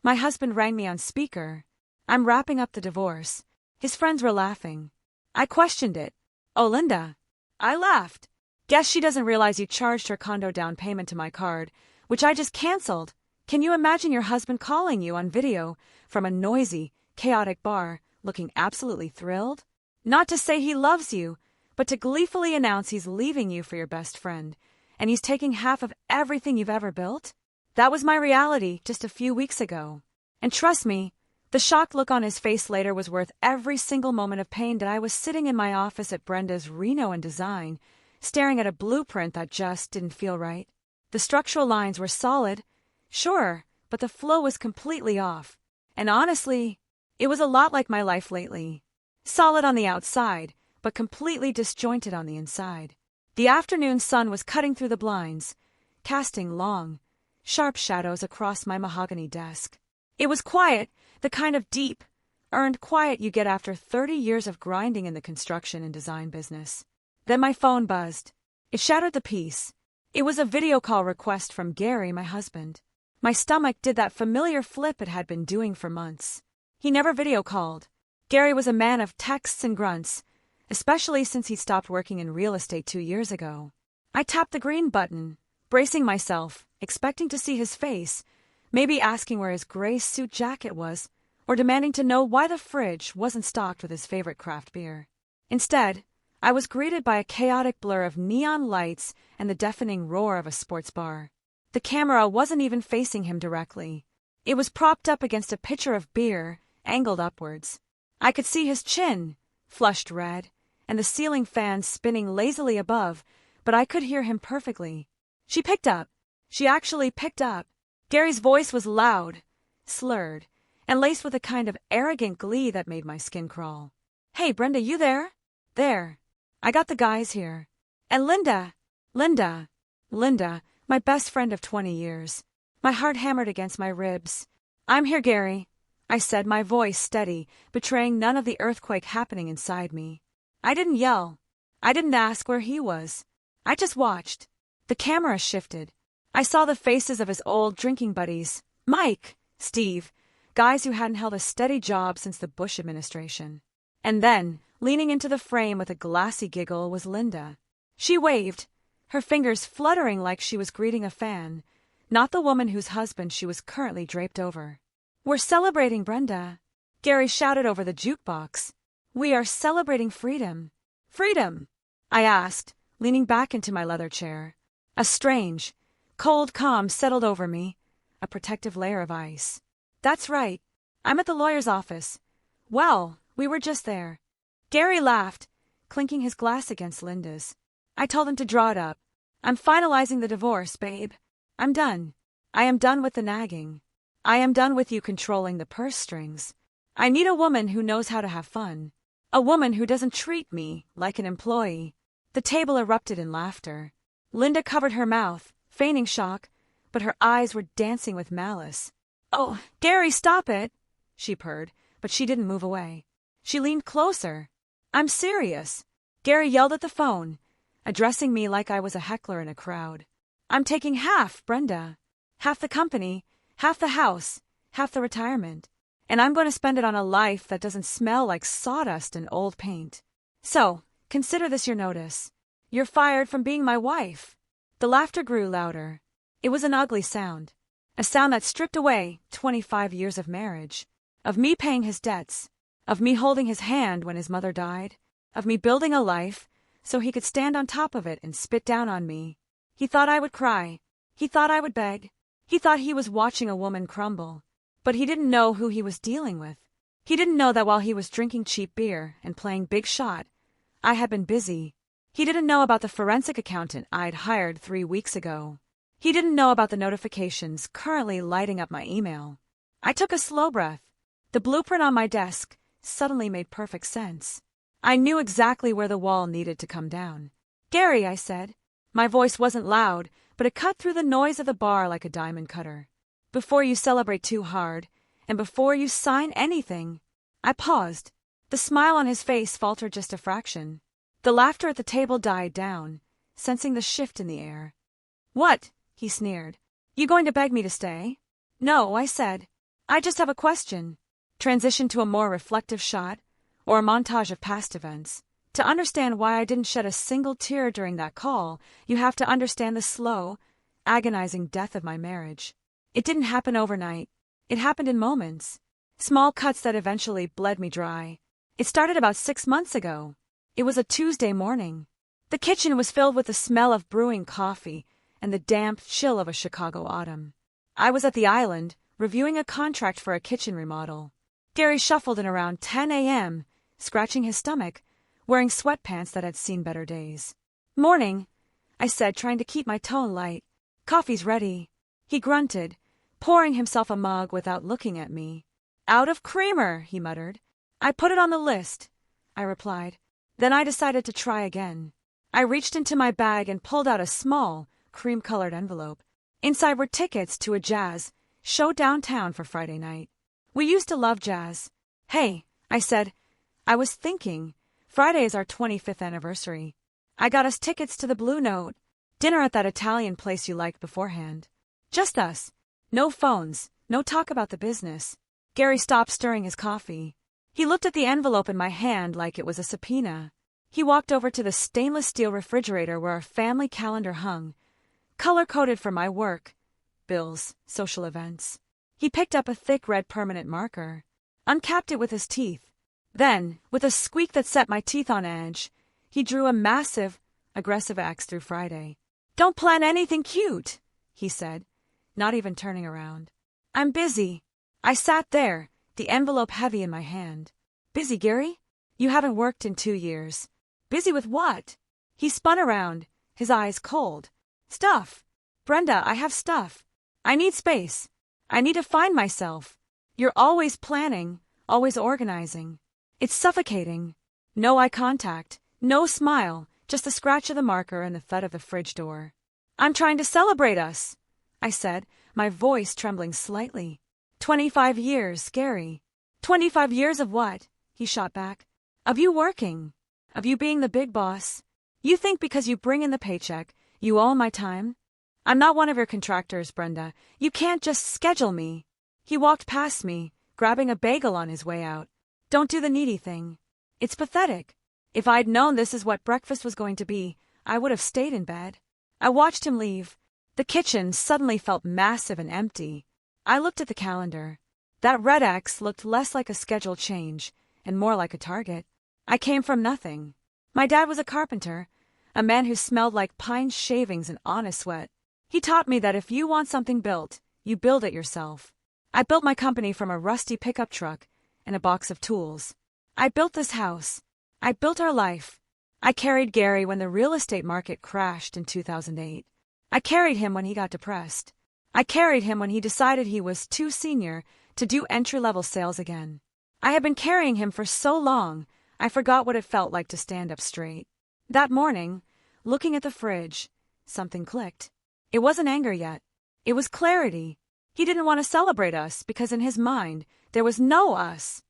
My husband rang me on speaker. I'm wrapping up the divorce. His friends were laughing. I questioned it. Oh, Linda. I laughed. Guess she doesn't realize you charged her condo down payment to my card, which I just canceled. Can you imagine your husband calling you on video from a noisy, chaotic bar, looking absolutely thrilled? Not to say he loves you, but to gleefully announce he's leaving you for your best friend, and he's taking half of everything you've ever built? That was my reality just a few weeks ago. And trust me, the shocked look on his face later was worth every single moment of pain that I was sitting in my office at Brenda's Reno and Design, staring at a blueprint that just didn't feel right. The structural lines were solid, sure, but the flow was completely off. And honestly, it was a lot like my life lately. Solid on the outside, but completely disjointed on the inside. The afternoon sun was cutting through the blinds, casting long, sharp shadows across my mahogany desk. It was quiet, the kind of deep, earned quiet you get after 30 years of grinding in the construction and design business. Then my phone buzzed. It shattered the peace. It was a video call request from Gary, my husband. My stomach did that familiar flip it had been doing for months. He never video called. Gary was a man of texts and grunts, especially since he stopped working in real estate 2 years ago. I tapped the green button, bracing myself, expecting to see his face, maybe asking where his gray suit jacket was, or demanding to know why the fridge wasn't stocked with his favorite craft beer. Instead, I was greeted by a chaotic blur of neon lights and the deafening roar of a sports bar. The camera wasn't even facing him directly. It was propped up against a pitcher of beer, angled upwards. I could see his chin, flushed red, and the ceiling fan spinning lazily above, but I could hear him perfectly. She picked up. She actually picked up. Gary's voice was loud, slurred, and laced with a kind of arrogant glee that made my skin crawl. Hey, Brenda, you there? There. I got the guys here. And Linda, my best friend of 20 years. My heart hammered against my ribs. I'm here, Gary, I said, my voice steady, betraying none of the earthquake happening inside me. I didn't yell. I didn't ask where he was. I just watched. The camera shifted. I saw the faces of his old drinking buddies, Mike, Steve, guys who hadn't held a steady job since the Bush administration. And then, leaning into the frame with a glassy giggle, was Linda. She waved, her fingers fluttering like she was greeting a fan, not the woman whose husband she was currently draped over. We're celebrating, Brenda, Gary shouted over the jukebox. We are celebrating freedom. Freedom? I asked, leaning back into my leather chair. A strange, cold calm settled over me, a protective layer of ice. That's right. I'm at the lawyer's office. Well, we were just there. Gary laughed, clinking his glass against Linda's. I told him to draw it up. I'm finalizing the divorce, babe. I'm done. I am done with the nagging. I am done with you controlling the purse strings. I need a woman who knows how to have fun. A woman who doesn't treat me like an employee. The table erupted in laughter. Linda covered her mouth, feigning shock, but her eyes were dancing with malice. Oh, Gary, stop it, she purred, but she didn't move away. She leaned closer. I'm serious. Gary yelled at the phone, addressing me like I was a heckler in a crowd. I'm taking half, Brenda. Half the company, half the house, half the retirement. And I'm going to spend it on a life that doesn't smell like sawdust and old paint. So, consider this your notice. You're fired from being my wife. The laughter grew louder. It was an ugly sound. A sound that stripped away 25 years of marriage. Of me paying his debts. Of me holding his hand when his mother died. Of me building a life so he could stand on top of it and spit down on me. He thought I would cry. He thought I would beg. He thought he was watching a woman crumble. But he didn't know who he was dealing with. He didn't know that while he was drinking cheap beer and playing big shot, I had been busy. He didn't know about the forensic accountant I'd hired 3 weeks ago. He didn't know about the notifications currently lighting up my email. I took a slow breath. The blueprint on my desk suddenly made perfect sense. I knew exactly where the wall needed to come down. Gary, I said. My voice wasn't loud, but it cut through the noise of the bar like a diamond cutter. Before you celebrate too hard, and before you sign anything. I paused. The smile on his face faltered just a fraction. The laughter at the table died down, sensing the shift in the air. What? He sneered. You going to beg me to stay? No, I said. I just have a question. Transition to a more reflective shot, or a montage of past events. To understand why I didn't shed a single tear during that call, you have to understand the slow, agonizing death of my marriage. It didn't happen overnight. It happened in moments. Small cuts that eventually bled me dry. It started about 6 months ago. It was a Tuesday morning. The kitchen was filled with the smell of brewing coffee and the damp chill of a Chicago autumn. I was at the island, reviewing a contract for a kitchen remodel. Gary shuffled in around 10 a.m., scratching his stomach, wearing sweatpants that had seen better days. "Morning," I said, trying to keep my tone light. "Coffee's ready." He grunted, pouring himself a mug without looking at me. "Out of creamer," he muttered. "I put it on the list," I replied. Then I decided to try again. I reached into my bag and pulled out a small, cream-colored envelope. Inside were tickets to a jazz show downtown for Friday night. We used to love jazz. "Hey," I said, "I was thinking, Friday is our 25th anniversary. I got us tickets to the Blue Note, dinner at that Italian place you liked beforehand. Just us. No phones, no talk about the business." Gary stopped stirring his coffee. He looked at the envelope in my hand like it was a subpoena. He walked over to the stainless steel refrigerator where our family calendar hung, color-coded for my work, bills, social events. He picked up a thick red permanent marker, uncapped it with his teeth. Then, with a squeak that set my teeth on edge, he drew a massive, aggressive X through Friday. "Don't plan anything cute," he said, not even turning around. "I'm busy." I sat there, the envelope heavy in my hand. "Busy, Gary? You haven't worked in 2 years. Busy with what?" He spun around, his eyes cold. "Stuff. Brenda, I have stuff. I need space. I need to find myself. You're always planning, always organizing. It's suffocating." No eye contact, no smile, just the scratch of the marker and the thud of the fridge door. "I'm trying to celebrate us," I said, my voice trembling slightly. 25 years, Gary." 25 years of what?" he shot back. "Of you working. Of you being the big boss. You think because you bring in the paycheck, you own my time? I'm not one of your contractors, Brenda. You can't just schedule me." He walked past me, grabbing a bagel on his way out. "Don't do the needy thing. It's pathetic. If I'd known this is what breakfast was going to be, I would have stayed in bed." I watched him leave. The kitchen suddenly felt massive and empty. I looked at the calendar. That red X looked less like a schedule change and more like a target. I came from nothing. My dad was a carpenter, a man who smelled like pine shavings and honest sweat. He taught me that if you want something built, you build it yourself. I built my company from a rusty pickup truck and a box of tools. I built this house. I built our life. I carried Gary when the real estate market crashed in 2008. I carried him when he got depressed. I carried him when he decided he was too senior to do entry-level sales again. I had been carrying him for so long, I forgot what it felt like to stand up straight. That morning, looking at the fridge, something clicked. It wasn't anger yet. It was clarity. He didn't want to celebrate us because in his mind, there was no us.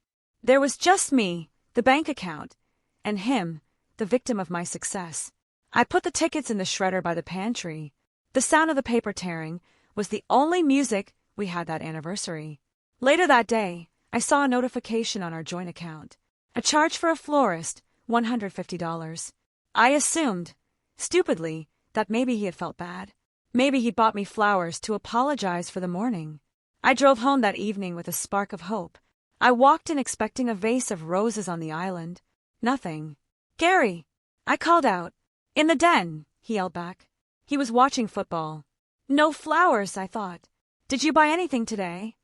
There was just me, the bank account, and him, the victim of my success. I put the tickets in the shredder by the pantry. The sound of the paper tearing was the only music we had that anniversary. Later that day, I saw a notification on our joint account. A charge for a florist, $150. I assumed, stupidly, that maybe he had felt bad. Maybe he bought me flowers to apologize for the morning. I drove home that evening with a spark of hope. I walked in expecting a vase of roses on the island. Nothing. "Gary!" I called out. "In the den," he yelled back. He was watching football. "No flowers," I thought. "Did you buy anything today?"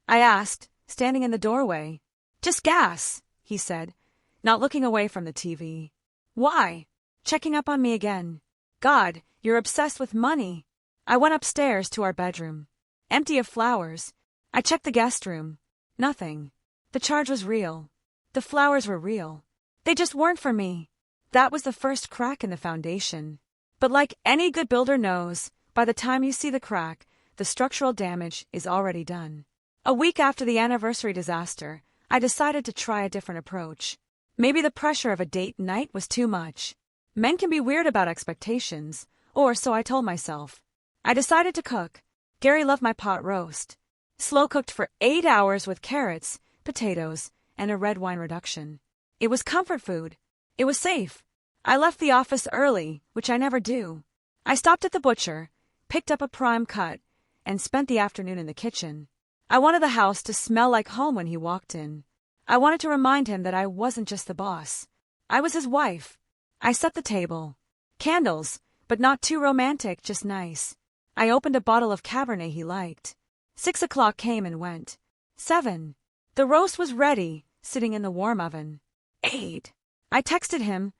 I asked, standing in the doorway. "Just gas," he said, not looking away from the TV. "Why?" Checking up on me again. "God, you're obsessed with money." I went upstairs to our bedroom. Empty of flowers. I checked the guest room. Nothing. The charge was real. The flowers were real. They just weren't for me. That was the first crack in the foundation. But like any good builder knows, by the time you see the crack, the structural damage is already done. A week after the anniversary disaster, I decided to try a different approach. Maybe the pressure of a date night was too much. Men can be weird about expectations, or so I told myself. I decided to cook. Gary loved my pot roast. Slow-cooked for 8 hours with carrots, potatoes, and a red wine reduction. It was comfort food. It was safe. I left the office early, which I never do. I stopped at the butcher, picked up a prime cut, and spent the afternoon in the kitchen. I wanted the house to smell like home when he walked in. I wanted to remind him that I wasn't just the boss. I was his wife. I set the table. Candles, but not too romantic, just nice. I opened a bottle of Cabernet he liked. 6 o'clock came and went. 7. The roast was ready, sitting in the warm oven. 8. I texted him.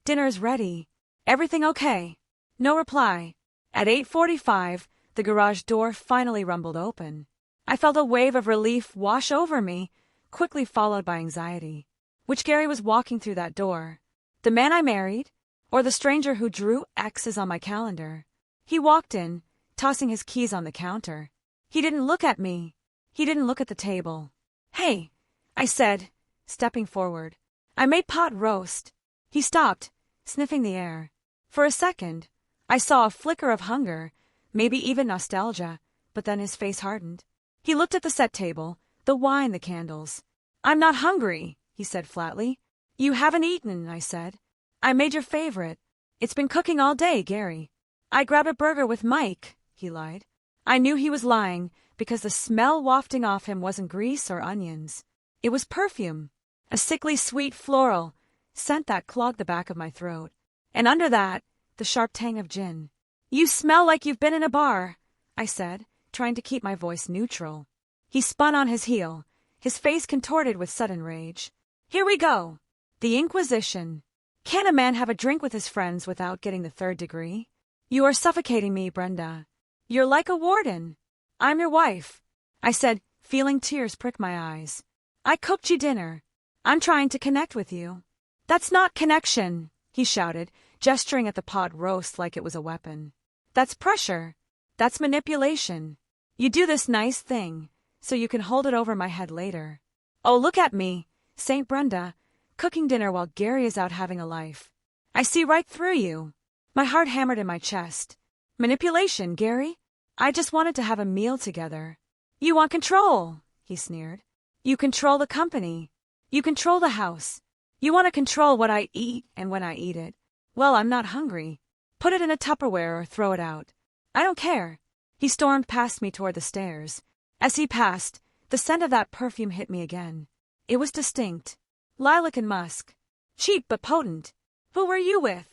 Dinner's ready. Everything okay? No reply. At 8:45, the garage door finally rumbled open. I felt a wave of relief wash over me, quickly followed by anxiety. Which Gary was walking through that door? The man I married? Or the stranger who drew X's on my calendar? He walked in, tossing his keys on the counter. He didn't look at me. He didn't look at the table. "Hey," I said, stepping forward. "I made pot roast." He stopped, sniffing the air. For a second, I saw a flicker of hunger, maybe even nostalgia, but then his face hardened. He looked at the set table, the wine, the candles. "I'm not hungry," he said flatly. "You haven't eaten," I said. "I made your favorite. It's been cooking all day, Gary." "I grabbed a burger with Mike," he lied. I knew he was lying because the smell wafting off him wasn't grease or onions. It was perfume, a sickly sweet floral scent that clogged the back of my throat. And under that, the sharp tang of gin. "You smell like you've been in a bar," I said, trying to keep my voice neutral. He spun on his heel, his face contorted with sudden rage. "Here we go. The Inquisition. Can a man have a drink with his friends without getting the 3rd degree? You are suffocating me, Brenda. You're like a warden. I'm your wife," I said, feeling tears prick my eyes. "I cooked you dinner. I'm trying to connect with you." "That's not connection," he shouted, gesturing at the pot roast like it was a weapon. "That's pressure. That's manipulation. You do this nice thing, so you can hold it over my head later. Oh, look at me, Saint Brenda, cooking dinner while Gary is out having a life. I see right through you." My heart hammered in my chest. "Manipulation, Gary? I just wanted to have a meal together." "You want control," he sneered. "You control the company. You control the house. You want to control what I eat and when I eat it. Well, I'm not hungry. Put it in a Tupperware or throw it out. I don't care." He stormed past me toward the stairs. As he passed, the scent of that perfume hit me again. It was distinct. Lilac and musk. Cheap but potent. "Who were you with?"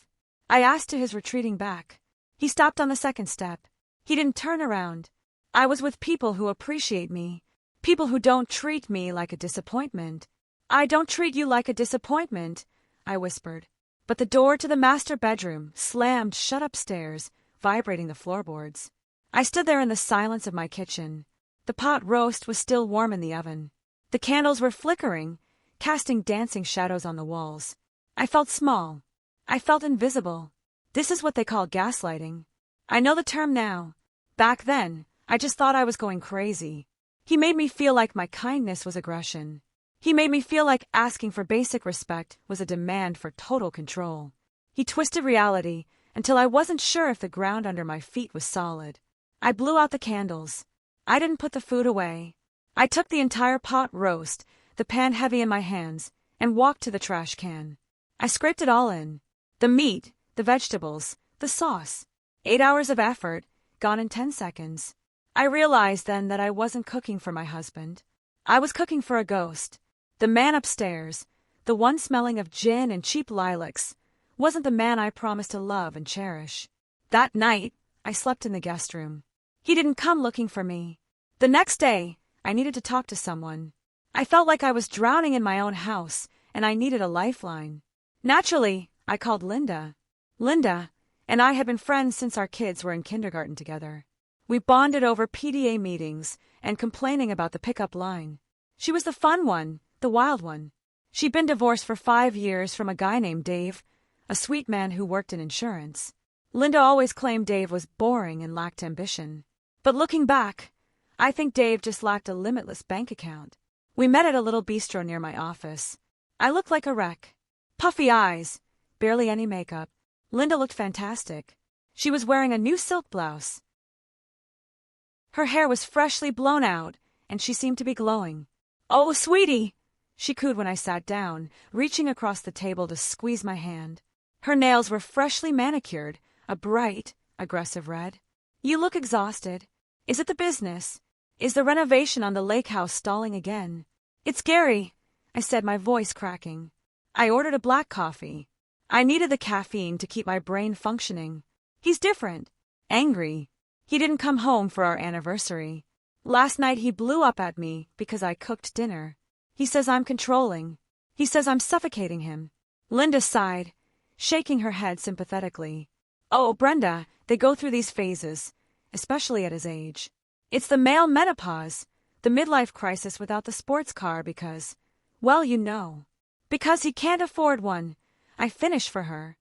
I asked to his retreating back. He stopped on the 2nd step. He didn't turn around. "I was with people who appreciate me. People who don't treat me like a disappointment." "I don't treat you like a disappointment," I whispered. But the door to the master bedroom slammed shut upstairs, vibrating the floorboards. I stood there in the silence of my kitchen. The pot roast was still warm in the oven. The candles were flickering, casting dancing shadows on the walls. I felt small. I felt invisible. This is what they call gaslighting. I know the term now. Back then, I just thought I was going crazy. He made me feel like my kindness was aggression. He made me feel like asking for basic respect was a demand for total control. He twisted reality until I wasn't sure if the ground under my feet was solid. I blew out the candles. I didn't put the food away. I took the entire pot roast, the pan heavy in my hands, and walked to the trash can. I scraped it all in. The meat, the vegetables, the sauce. 8 hours of effort, gone in 10 seconds. I realized then that I wasn't cooking for my husband. I was cooking for a ghost. The man upstairs, the one smelling of gin and cheap lilacs, wasn't the man I promised to love and cherish. That night, I slept in the guest room. He didn't come looking for me. The next day, I needed to talk to someone. I felt like I was drowning in my own house, and I needed a lifeline. Naturally, I called Linda. Linda and I had been friends since our kids were in kindergarten together. We bonded over PDA meetings and complaining about the pickup line. She was the fun one, the wild one. She'd been divorced for 5 years from a guy named Dave, a sweet man who worked in insurance. Linda always claimed Dave was boring and lacked ambition. But looking back, I think Dave just lacked a limitless bank account. We met at a little bistro near my office. I looked like a wreck. Puffy eyes, barely any makeup. Linda looked fantastic. She was wearing a new silk blouse. Her hair was freshly blown out, and she seemed to be glowing. "Oh, sweetie," she cooed when I sat down, reaching across the table to squeeze my hand. Her nails were freshly manicured, a bright, aggressive red. "You look exhausted. Is it the business? Is the renovation on the lake house stalling again?" "It's Gary," I said, my voice cracking. I ordered a black coffee. I needed the caffeine to keep my brain functioning. He's different. Angry. He didn't come home for our anniversary. Last night he blew up at me because I cooked dinner. He says I'm controlling. He says I'm suffocating him. Linda sighed, shaking her head sympathetically. "Oh, Brenda, they go through these phases, especially at his age. It's the male menopause, the midlife crisis without the sports car because, well, you know. Because he can't afford one," I finished for her.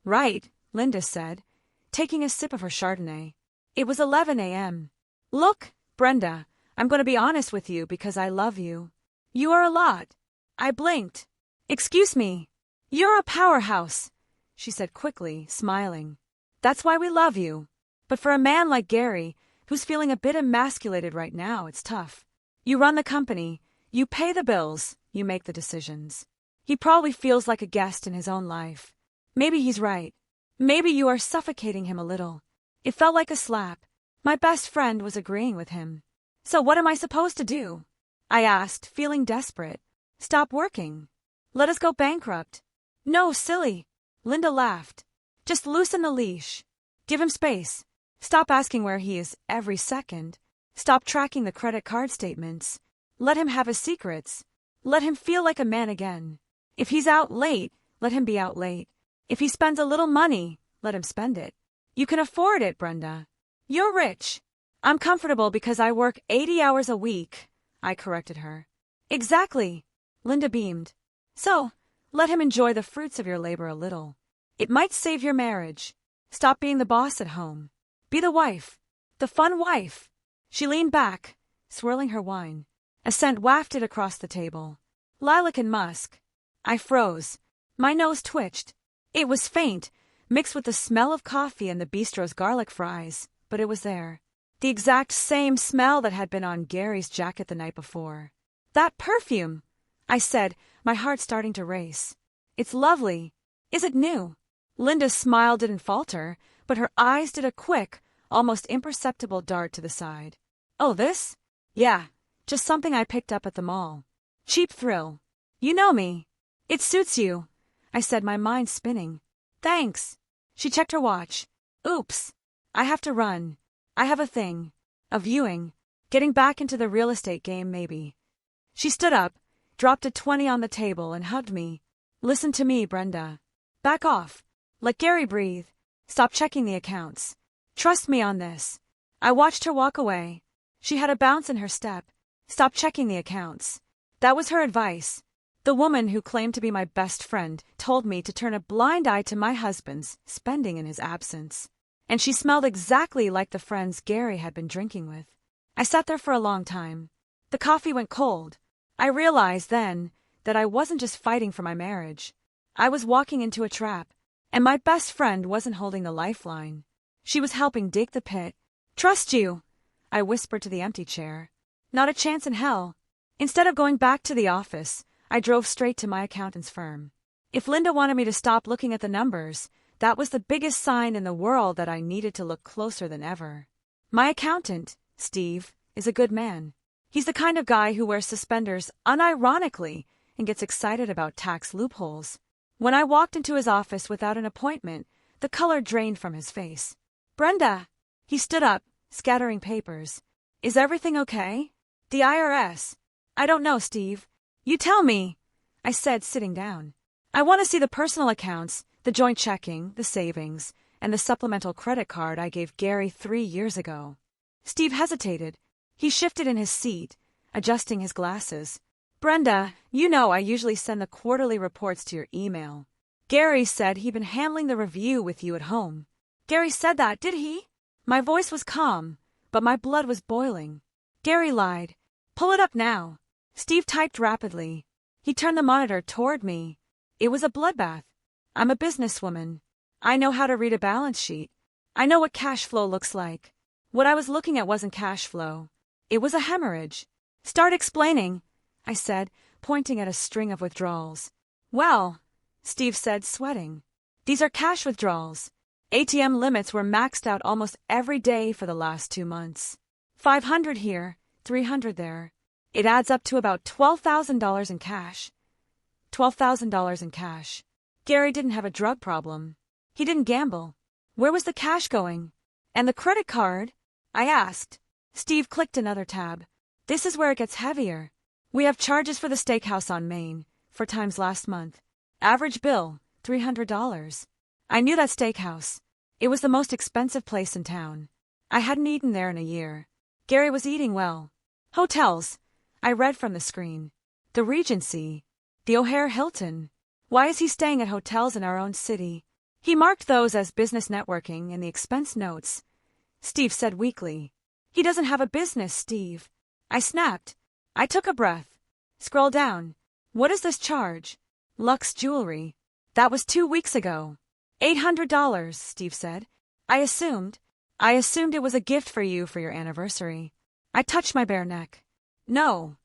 "Right," Linda said, taking a sip of her Chardonnay. It was 11 a.m. "Look, Brenda, I'm going to be honest with you because I love you. You are a lot." I blinked. "Excuse me. You're a powerhouse," she said quickly, smiling. "That's why we love you. But for a man like Gary, who's feeling a bit emasculated right now, it's tough. You run the company, you pay the bills, you make the decisions. He probably feels like a guest in his own life. Maybe he's right. Maybe you are suffocating him a little." It felt like a slap. My best friend was agreeing with him. "So what am I supposed to do?" I asked, feeling desperate. "Stop working. Let us go bankrupt." "No, silly." Linda laughed. "Just loosen the leash. Give him space. Stop asking where he is every second. Stop tracking the credit card statements. Let him have his secrets. Let him feel like a man again. If he's out late, let him be out late. If he spends a little money, let him spend it. You can afford it, Brenda. You're rich." "I'm comfortable because I work 80 hours a week," I corrected her. "Exactly," Linda beamed. "So, let him enjoy the fruits of your labor a little. It might save your marriage. Stop being the boss at home. Be the wife. The fun wife." She leaned back, swirling her wine. A scent wafted across the table. Lilac and musk. I froze. My nose twitched. It was faint, mixed with the smell of coffee and the bistro's garlic fries, but it was there. The exact same smell that had been on Gary's jacket the night before. "That perfume," I said, my heart starting to race. "It's lovely. Is it new?" Linda's smile didn't falter, but her eyes did a quick, almost imperceptible dart to the side. "Oh, this? Yeah, just something I picked up at the mall. Cheap thrill. You know me. It suits you," I said, my mind spinning. "Thanks." She checked her watch. "Oops. I have to run. I have a thing. A viewing. Getting back into the real estate game, maybe." She stood up, dropped a 20 on the table, and hugged me. "Listen to me, Brenda. Back off. Let Gary breathe. Stop checking the accounts. Trust me on this." I watched her walk away. She had a bounce in her step. Stop checking the accounts. That was her advice. The woman who claimed to be my best friend told me to turn a blind eye to my husband's spending in his absence. And she smelled exactly like the friends Gary had been drinking with. I sat there for a long time. The coffee went cold. I realized then that I wasn't just fighting for my marriage. I was walking into a trap, and my best friend wasn't holding the lifeline. She was helping dig the pit. "Trust you," I whispered to the empty chair. "Not a chance in hell." Instead of going back to the office, I drove straight to my accountant's firm. If Linda wanted me to stop looking at the numbers, that was the biggest sign in the world that I needed to look closer than ever. My accountant, Steve, is a good man. He's the kind of guy who wears suspenders unironically and gets excited about tax loopholes. When I walked into his office without an appointment, the color drained from his face. "Brenda!" He stood up, scattering papers. "Is everything okay? The IRS?" "I don't know, Steve. You tell me," I said, sitting down. "I want to see the personal accounts, the joint checking, the savings, and the supplemental credit card I gave Gary 3 years ago." Steve hesitated. He shifted in his seat, adjusting his glasses. "Brenda, you know I usually send the quarterly reports to your email. Gary said he'd been handling the review with you at home." "Gary said that, did he?" My voice was calm, but my blood was boiling. "Gary lied. Pull it up now." Steve typed rapidly. He turned the monitor toward me. It was a bloodbath. I'm a businesswoman. I know how to read a balance sheet. I know what cash flow looks like. What I was looking at wasn't cash flow. It was a hemorrhage. Start explaining, I said, pointing at a string of withdrawals. Well, Steve said, sweating. These are cash withdrawals. ATM limits were maxed out almost every day for the last 2 months. 500 here, 300 there. It adds up to about $12,000 in cash. $12,000 in cash. Gary didn't have a drug problem. He didn't gamble. Where was the cash going? And the credit card? I asked. Steve clicked another tab. This is where it gets heavier. We have charges for the steakhouse on Main, 4 times last month. Average bill, $300. I knew that steakhouse. It was the most expensive place in town. I hadn't eaten there in a year. Gary was eating well. Hotels. I read from the screen. The Regency. The O'Hare Hilton. Why is he staying at hotels in our own city? He marked those as business networking in the expense notes. Steve said weakly. He doesn't have a business, Steve. I snapped. I took a breath. Scroll down. What is this charge? Luxe jewelry. That was 2 weeks ago. $800, Steve said. I assumed it was a gift for you for your anniversary. I touched my bare neck. No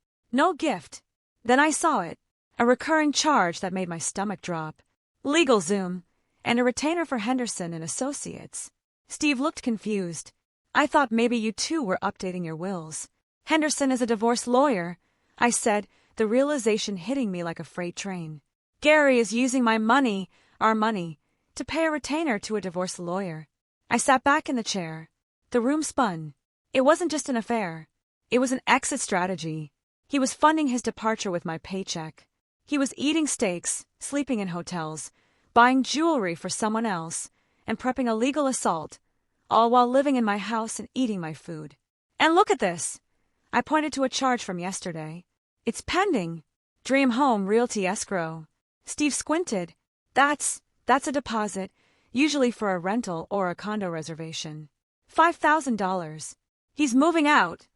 gift. Then I saw it. A recurring charge that made my stomach drop. LegalZoom, and a retainer for Henderson and Associates. Steve looked confused. I thought maybe you two were updating your wills. Henderson is a divorce lawyer, I said, the realization hitting me like a freight train. Gary is using my money, our money, to pay a retainer to a divorce lawyer. I sat back in the chair. The room spun. It wasn't just an affair. It was an exit strategy. He was funding his departure with my paycheck. He was eating steaks, sleeping in hotels, buying jewelry for someone else, and prepping a legal assault, all while living in my house and eating my food. And look at this. I pointed to a charge from yesterday. It's pending. Dream Home Realty Escrow. Steve squinted. That's a deposit, usually for a rental or a condo reservation. $5,000. He's moving out,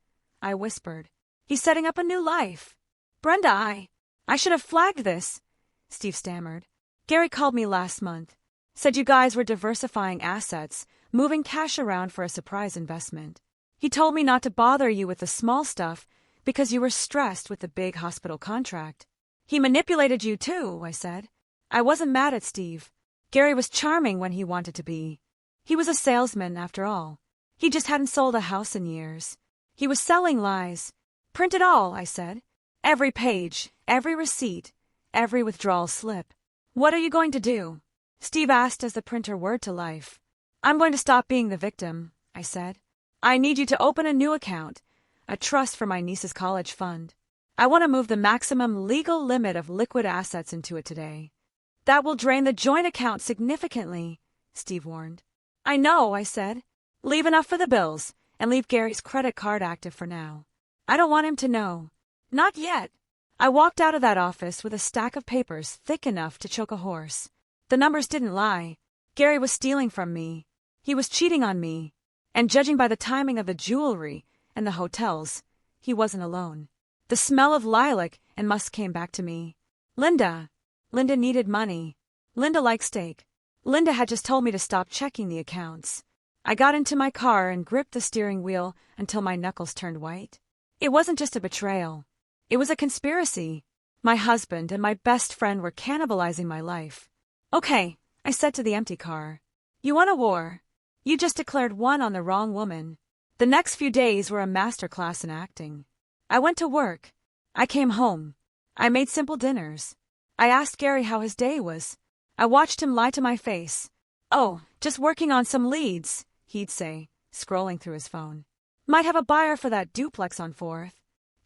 I whispered. He's setting up a new life. Brenda, I should have flagged this, Steve stammered. Gary called me last month. Said you guys were diversifying assets, moving cash around for a surprise investment. He told me not to bother you with the small stuff because you were stressed with the big hospital contract. He manipulated you too, I said. I wasn't mad at Steve. Gary was charming when he wanted to be. He was a salesman, after all. He just hadn't sold a house in years. He was selling lies. Print it all, I said. Every page, every receipt, every withdrawal slip. What are you going to do? Steve asked as the printer whirred to life. I'm going to stop being the victim, I said. I need you to open a new account, a trust for my niece's college fund. I want to move the maximum legal limit of liquid assets into it today. That will drain the joint account significantly, Steve warned. I know, I said. Leave enough for the bills, and leave Gary's credit card active for now. I don't want him to know. Not yet. I walked out of that office with a stack of papers thick enough to choke a horse. The numbers didn't lie. Gary was stealing from me. He was cheating on me. And judging by the timing of the jewelry and the hotels, he wasn't alone. The smell of lilac and musk came back to me. Linda needed money. Linda liked steak. Linda had just told me to stop checking the accounts. I got into my car and gripped the steering wheel until my knuckles turned white. It wasn't just a betrayal. It was a conspiracy. My husband and my best friend were cannibalizing my life. Okay, I said to the empty car. You want a war? You just declared one on the wrong woman. The next few days were a masterclass in acting. I went to work. I came home. I made simple dinners. I asked Gary how his day was. I watched him lie to my face. Oh, just working on some leads, he'd say, scrolling through his phone. Might have a buyer for that duplex on 4th.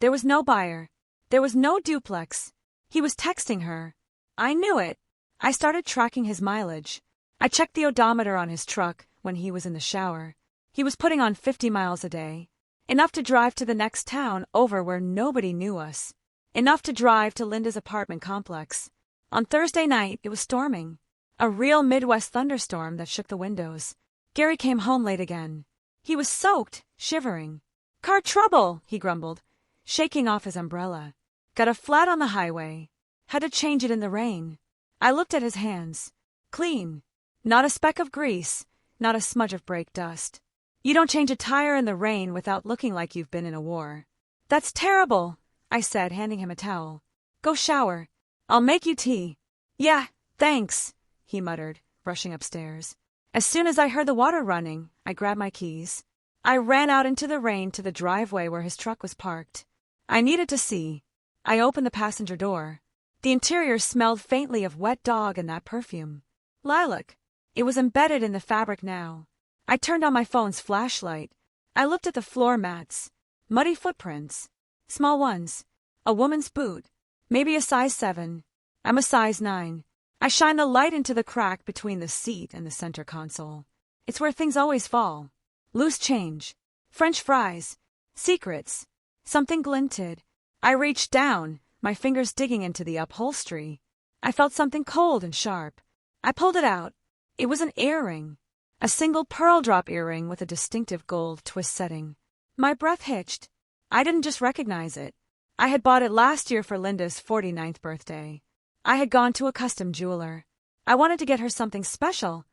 There was no buyer. There was no duplex. He was texting her. I knew it. I started tracking his mileage. I checked the odometer on his truck when he was in the shower. He was putting on 50 miles a day. Enough to drive to the next town over where nobody knew us. Enough to drive to Linda's apartment complex. On Thursday night, it was storming. A real Midwest thunderstorm that shook the windows. Gary came home late again. He was soaked, shivering. Car trouble, he grumbled, shaking off his umbrella. Got a flat on the highway. Had to change it in the rain. I looked at his hands. Clean. Not a speck of grease, not a smudge of brake dust. You don't change a tire in the rain without looking like you've been in a war. That's terrible, I said, handing him a towel. Go shower. I'll make you tea. Yeah, thanks, he muttered, rushing upstairs. As soon as I heard the water running, I grabbed my keys. I ran out into the rain to the driveway where his truck was parked. I needed to see. I opened the passenger door. The interior smelled faintly of wet dog and that perfume. Lilac. It was embedded in the fabric now. I turned on my phone's flashlight. I looked at the floor mats. Muddy footprints. Small ones. A woman's boot. Maybe a size 7. I'm a size 9. I shine the light into the crack between the seat and the center console. It's where things always fall. Loose change. French fries. Secrets. Something glinted. I reached down, my fingers digging into the upholstery. I felt something cold and sharp. I pulled it out. It was an earring. A single pearl drop earring with a distinctive gold twist setting. My breath hitched. I didn't just recognize it. I had bought it last year for Linda's 49th birthday. I had gone to a custom jeweler. I wanted to get her something special.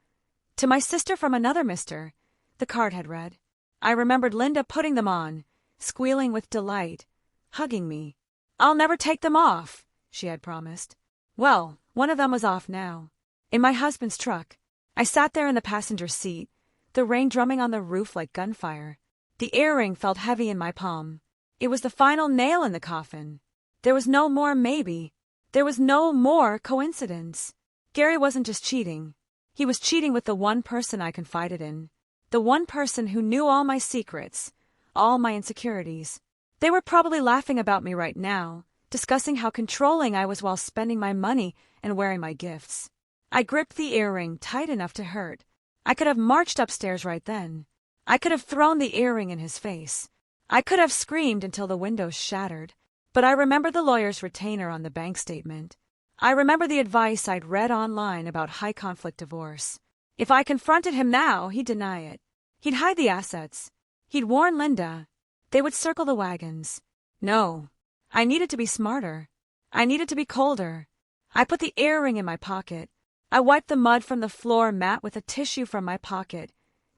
To my sister from another mister, the card had read. I remembered Linda putting them on, squealing with delight, hugging me. I'll never take them off, she had promised. Well, one of them was off now. In my husband's truck. I sat there in the passenger seat, the rain drumming on the roof like gunfire. The earring felt heavy in my palm. It was the final nail in the coffin. There was no more maybe. There was no more coincidence. Gary wasn't just cheating. He was cheating with the one person I confided in. The one person who knew all my secrets, all my insecurities. They were probably laughing about me right now, discussing how controlling I was while spending my money and wearing my gifts. I gripped the earring tight enough to hurt. I could have marched upstairs right then. I could have thrown the earring in his face. I could have screamed until the windows shattered. But I remember the lawyer's retainer on the bank statement. I remember the advice I'd read online about high-conflict divorce. If I confronted him now, he'd deny it. He'd hide the assets. He'd warn Linda. They would circle the wagons. No. I needed to be smarter. I needed to be colder. I put the earring in my pocket. I wiped the mud from the floor mat with a tissue from my pocket,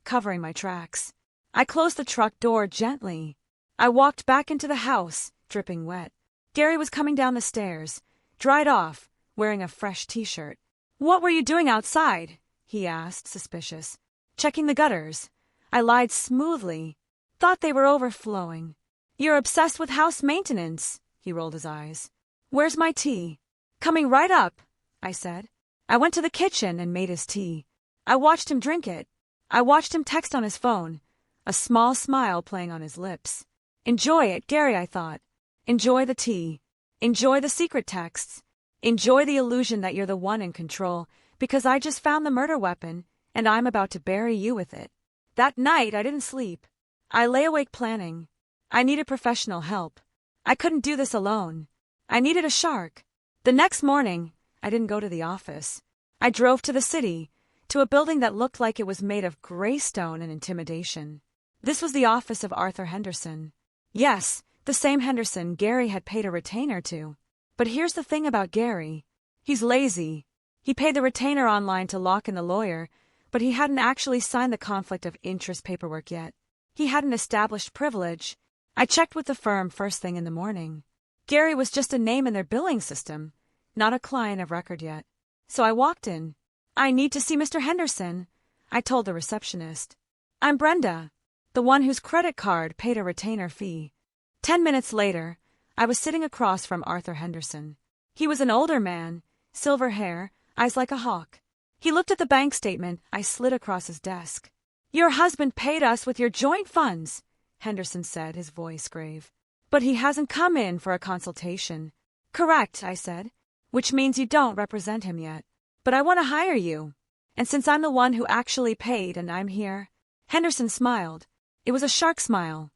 covering my tracks. I closed the truck door gently. I walked back into the house, dripping wet. Gary was coming down the stairs, dried off, wearing a fresh t-shirt. What were you doing outside? He asked, suspicious. Checking the gutters. I lied smoothly. Thought they were overflowing. You're obsessed with house maintenance, he rolled his eyes. Where's my tea? Coming right up, I said. I went to the kitchen and made his tea. I watched him drink it. I watched him text on his phone, a small smile playing on his lips. Enjoy it, Gary, I thought. Enjoy the tea. Enjoy the secret texts. Enjoy the illusion that you're the one in control, because I just found the murder weapon, and I'm about to bury you with it. That night, I didn't sleep. I lay awake planning. I needed professional help. I couldn't do this alone. I needed a shark. The next morning, I didn't go to the office. I drove to the city, to a building that looked like it was made of gray stone and intimidation. This was the office of Arthur Henderson. Yes, the same Henderson Gary had paid a retainer to. But here's the thing about Gary. He's lazy. He paid the retainer online to lock in the lawyer, but he hadn't actually signed the conflict of interest paperwork yet. He hadn't established privilege. I checked with the firm first thing in the morning. Gary was just a name in their billing system, not a client of record yet. So I walked in. I need to see Mr. Henderson, I told the receptionist. I'm Brenda, the one whose credit card paid a retainer fee. 10 minutes later, I was sitting across from Arthur Henderson. He was an older man, silver hair, eyes like a hawk. He looked at the bank statement I slid across his desk. Your husband paid us with your joint funds, Henderson said, his voice grave. But he hasn't come in for a consultation. Correct, I said, which means you don't represent him yet. But I want to hire you. And since I'm the one who actually paid and I'm here. Henderson smiled. It was a shark smile.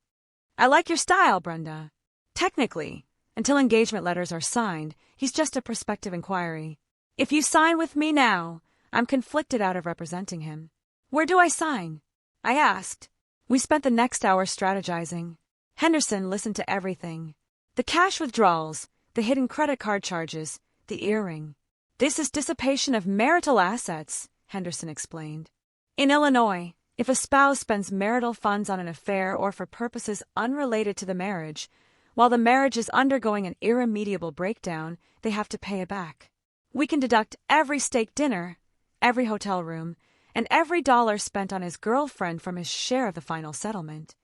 I like your style, Brenda. Technically, until engagement letters are signed, he's just a prospective inquiry. If you sign with me now, I'm conflicted out of representing him. Where do I sign? I asked. We spent the next hour strategizing. Henderson listened to everything. The cash withdrawals, the hidden credit card charges, the earring. This is dissipation of marital assets, Henderson explained. In Illinois, if a spouse spends marital funds on an affair or for purposes unrelated to the marriage, While the marriage is undergoing an irremediable breakdown, they have to pay it back. We can deduct every steak dinner, every hotel room, and every dollar spent on his girlfriend from his share of the final settlement.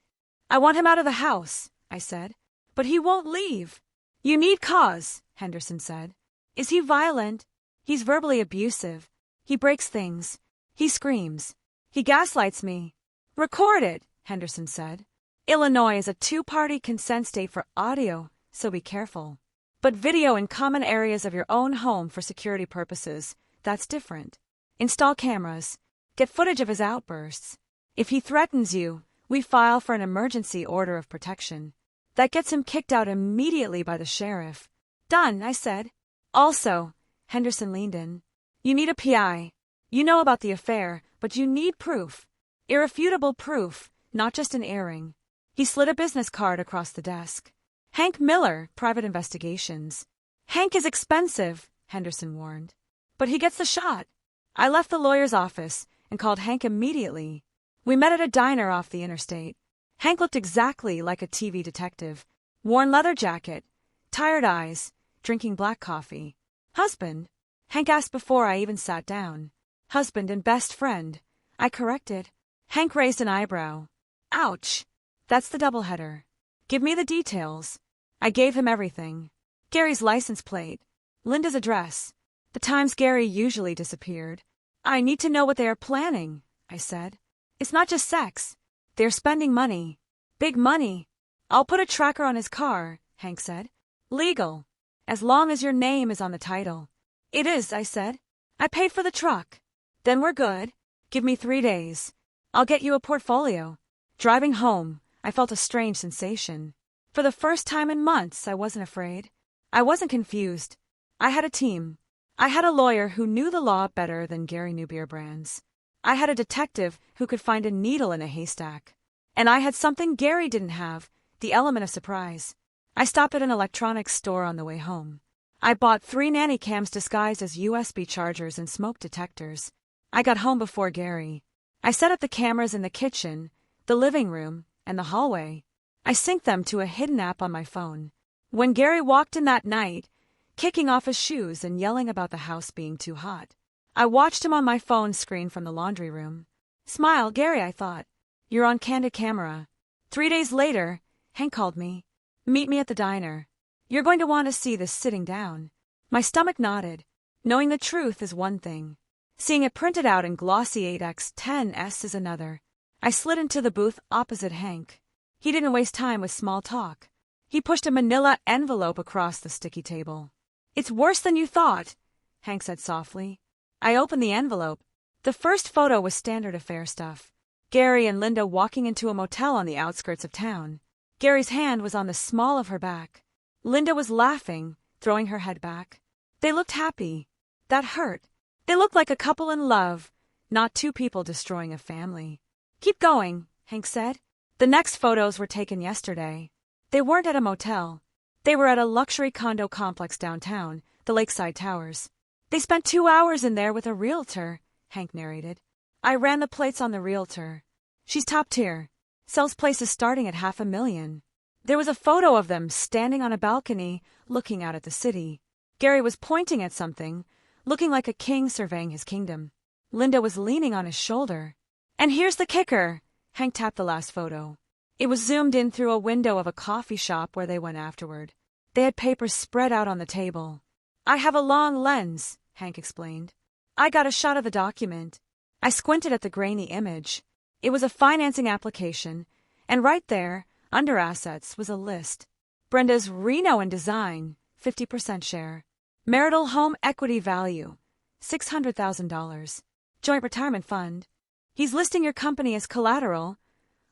I want him out of the house, I said. But he won't leave. You need cause, Henderson said. Is he violent? He's verbally abusive. He breaks things. He screams. He gaslights me. Record it, Henderson said. Illinois is a two-party consent state for audio, so be careful. But video in common areas of your own home for security purposes, that's different. Install cameras. Get footage of his outbursts. If he threatens you, we file for an emergency order of protection. That gets him kicked out immediately by the sheriff. Done, I said. Also, Henderson leaned in. You need a PI. You know about the affair, but you need proof. Irrefutable proof, not just an earring. He slid a business card across the desk. Hank Miller, Private Investigations. Hank is expensive, Henderson warned. But he gets the shot. I left the lawyer's office and called Hank immediately. We met at a diner off the interstate. Hank looked exactly like a TV detective. Worn leather jacket, tired eyes, drinking black coffee. Husband? Hank asked before I even sat down. Husband and best friend, I corrected. Hank raised an eyebrow. Ouch. That's the doubleheader. Give me the details. I gave him everything. Gary's license plate. Linda's address. The times Gary usually disappeared. I need to know what they are planning, I said. It's not just sex. They're spending money. Big money. I'll put a tracker on his car, Hank said. Legal. As long as your name is on the title. It is, I said. I paid for the truck. Then we're good. Give me 3 days. I'll get you a portfolio. Driving home, I felt a strange sensation. For the first time in months, I wasn't afraid. I wasn't confused. I had a team. I had a lawyer who knew the law better than Gary knew beer brands. I had a detective who could find a needle in a haystack. And I had something Gary didn't have, the element of surprise. I stopped at an electronics store on the way home. I bought 3 nanny cams disguised as USB chargers and smoke detectors. I got home before Gary. I set up the cameras in the kitchen, the living room, and the hallway. I synced them to a hidden app on my phone. When Gary walked in that night, kicking off his shoes and yelling about the house being too hot, I watched him on my phone screen from the laundry room. Smile, Gary, I thought. You're on candid camera. 3 days later, Hank called me. Meet me at the diner. You're going to want to see this sitting down. My stomach nodded. Knowing the truth is one thing. Seeing it printed out in glossy 8x10s is another. I slid into the booth opposite Hank. He didn't waste time with small talk. He pushed a manila envelope across the sticky table. It's worse than you thought, Hank said softly. I opened the envelope. The first photo was standard affair stuff. Gary and Linda walking into a motel on the outskirts of town. Gary's hand was on the small of her back. Linda was laughing, throwing her head back. They looked happy. That hurt. They looked like a couple in love, not 2 people destroying a family. Keep going, Hank said. The next photos were taken yesterday. They weren't at a motel. They were at a luxury condo complex downtown, the Lakeside Towers. They spent 2 hours in there with a realtor, Hank narrated. I ran the plates on the realtor. She's top tier. Sells places starting at $500,000. There was a photo of them standing on a balcony, looking out at the city. Gary was pointing at something, looking like a king surveying his kingdom. Linda was leaning on his shoulder. And here's the kicker. Hank tapped the last photo. It was zoomed in through a window of a coffee shop where they went afterward. They had papers spread out on the table. I have a long lens, Hank explained. I got a shot of the document. I squinted at the grainy image. It was a financing application, and right there, under assets, was a list. Brenda's Reno and Design, 50% share. Marital home equity value, $600,000. Joint retirement fund. He's listing your company as collateral.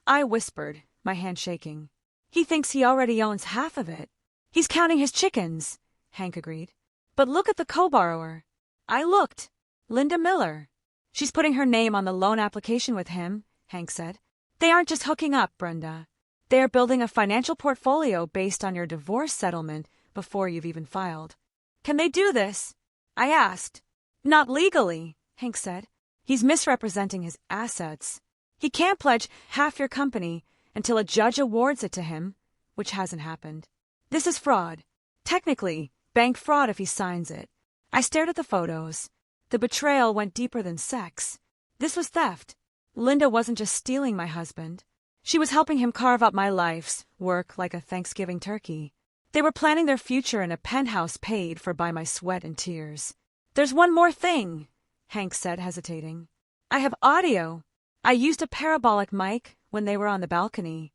I whispered, my hand shaking. He thinks he already owns half of it. He's counting his chickens, Hank agreed. But look at the co-borrower. I looked. Linda Miller. She's putting her name on the loan application with him, Hank said. They aren't just hooking up, Brenda. They are building a financial portfolio based on your divorce settlement before you've even filed. Can they do this? I asked. Not legally, Hank said. He's misrepresenting his assets. He can't pledge half your company until a judge awards it to him, which hasn't happened. This is fraud. Technically, bank fraud if he signs it. I stared at the photos. The betrayal went deeper than sex. This was theft. Linda wasn't just stealing my husband. She was helping him carve up my life's work like a Thanksgiving turkey. They were planning their future in a penthouse paid for by my sweat and tears. There's one more thing, Hank said, hesitating. I have audio. I used a parabolic mic when they were on the balcony.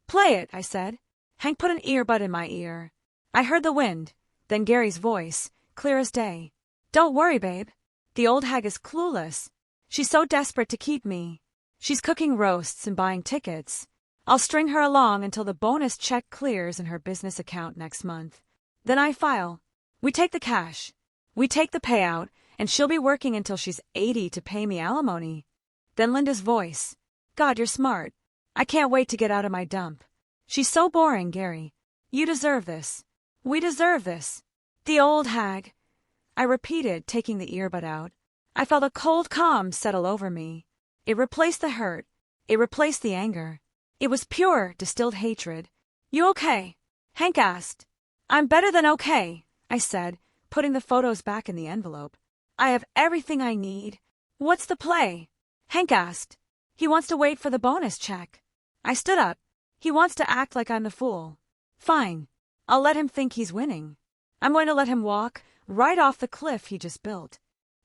Play it, I said. Hank put an earbud in my ear. I heard the wind, then Gary's voice, clear as day. Don't worry, babe. The old hag is clueless. She's so desperate to keep me. She's cooking roasts and buying tickets. I'll string her along until the bonus check clears in her business account next month. Then I file. We take the cash. We take the payout, and she'll be working until she's 80 to pay me alimony. Then Linda's voice. God, you're smart. I can't wait to get out of my dump. She's so boring, Gary. You deserve this. We deserve this. The old hag. I repeated, taking the earbud out. I felt a cold calm settle over me. It replaced the hurt. It replaced the anger. It was pure, distilled hatred. You okay? Hank asked. I'm better than okay, I said, putting the photos back in the envelope. I have everything I need. What's the play? Hank asked. He wants to wait for the bonus check. I stood up. He wants to act like I'm the fool. Fine. I'll let him think he's winning. I'm going to let him walk right off the cliff he just built.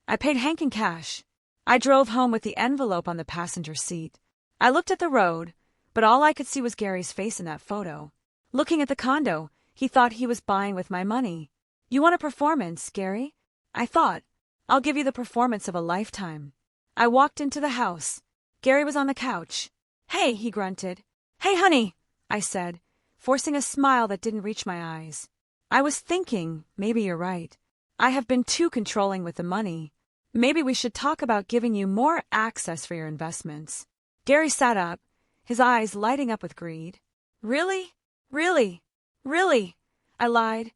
I paid Hank in cash. I drove home with the envelope on the passenger seat. I looked at the road, but all I could see was Gary's face in that photo. Looking at the condo, he thought he was buying with my money. You want a performance, Gary? I thought. I'll give you the performance of a lifetime. I walked into the house. Gary was on the couch. Hey, he grunted. Hey, honey, I said, forcing a smile that didn't reach my eyes. I was thinking, maybe you're right. I have been too controlling with the money. Maybe we should talk about giving you more access for your investments. Gary sat up, his eyes lighting up with greed. Really? Really? Really? I lied.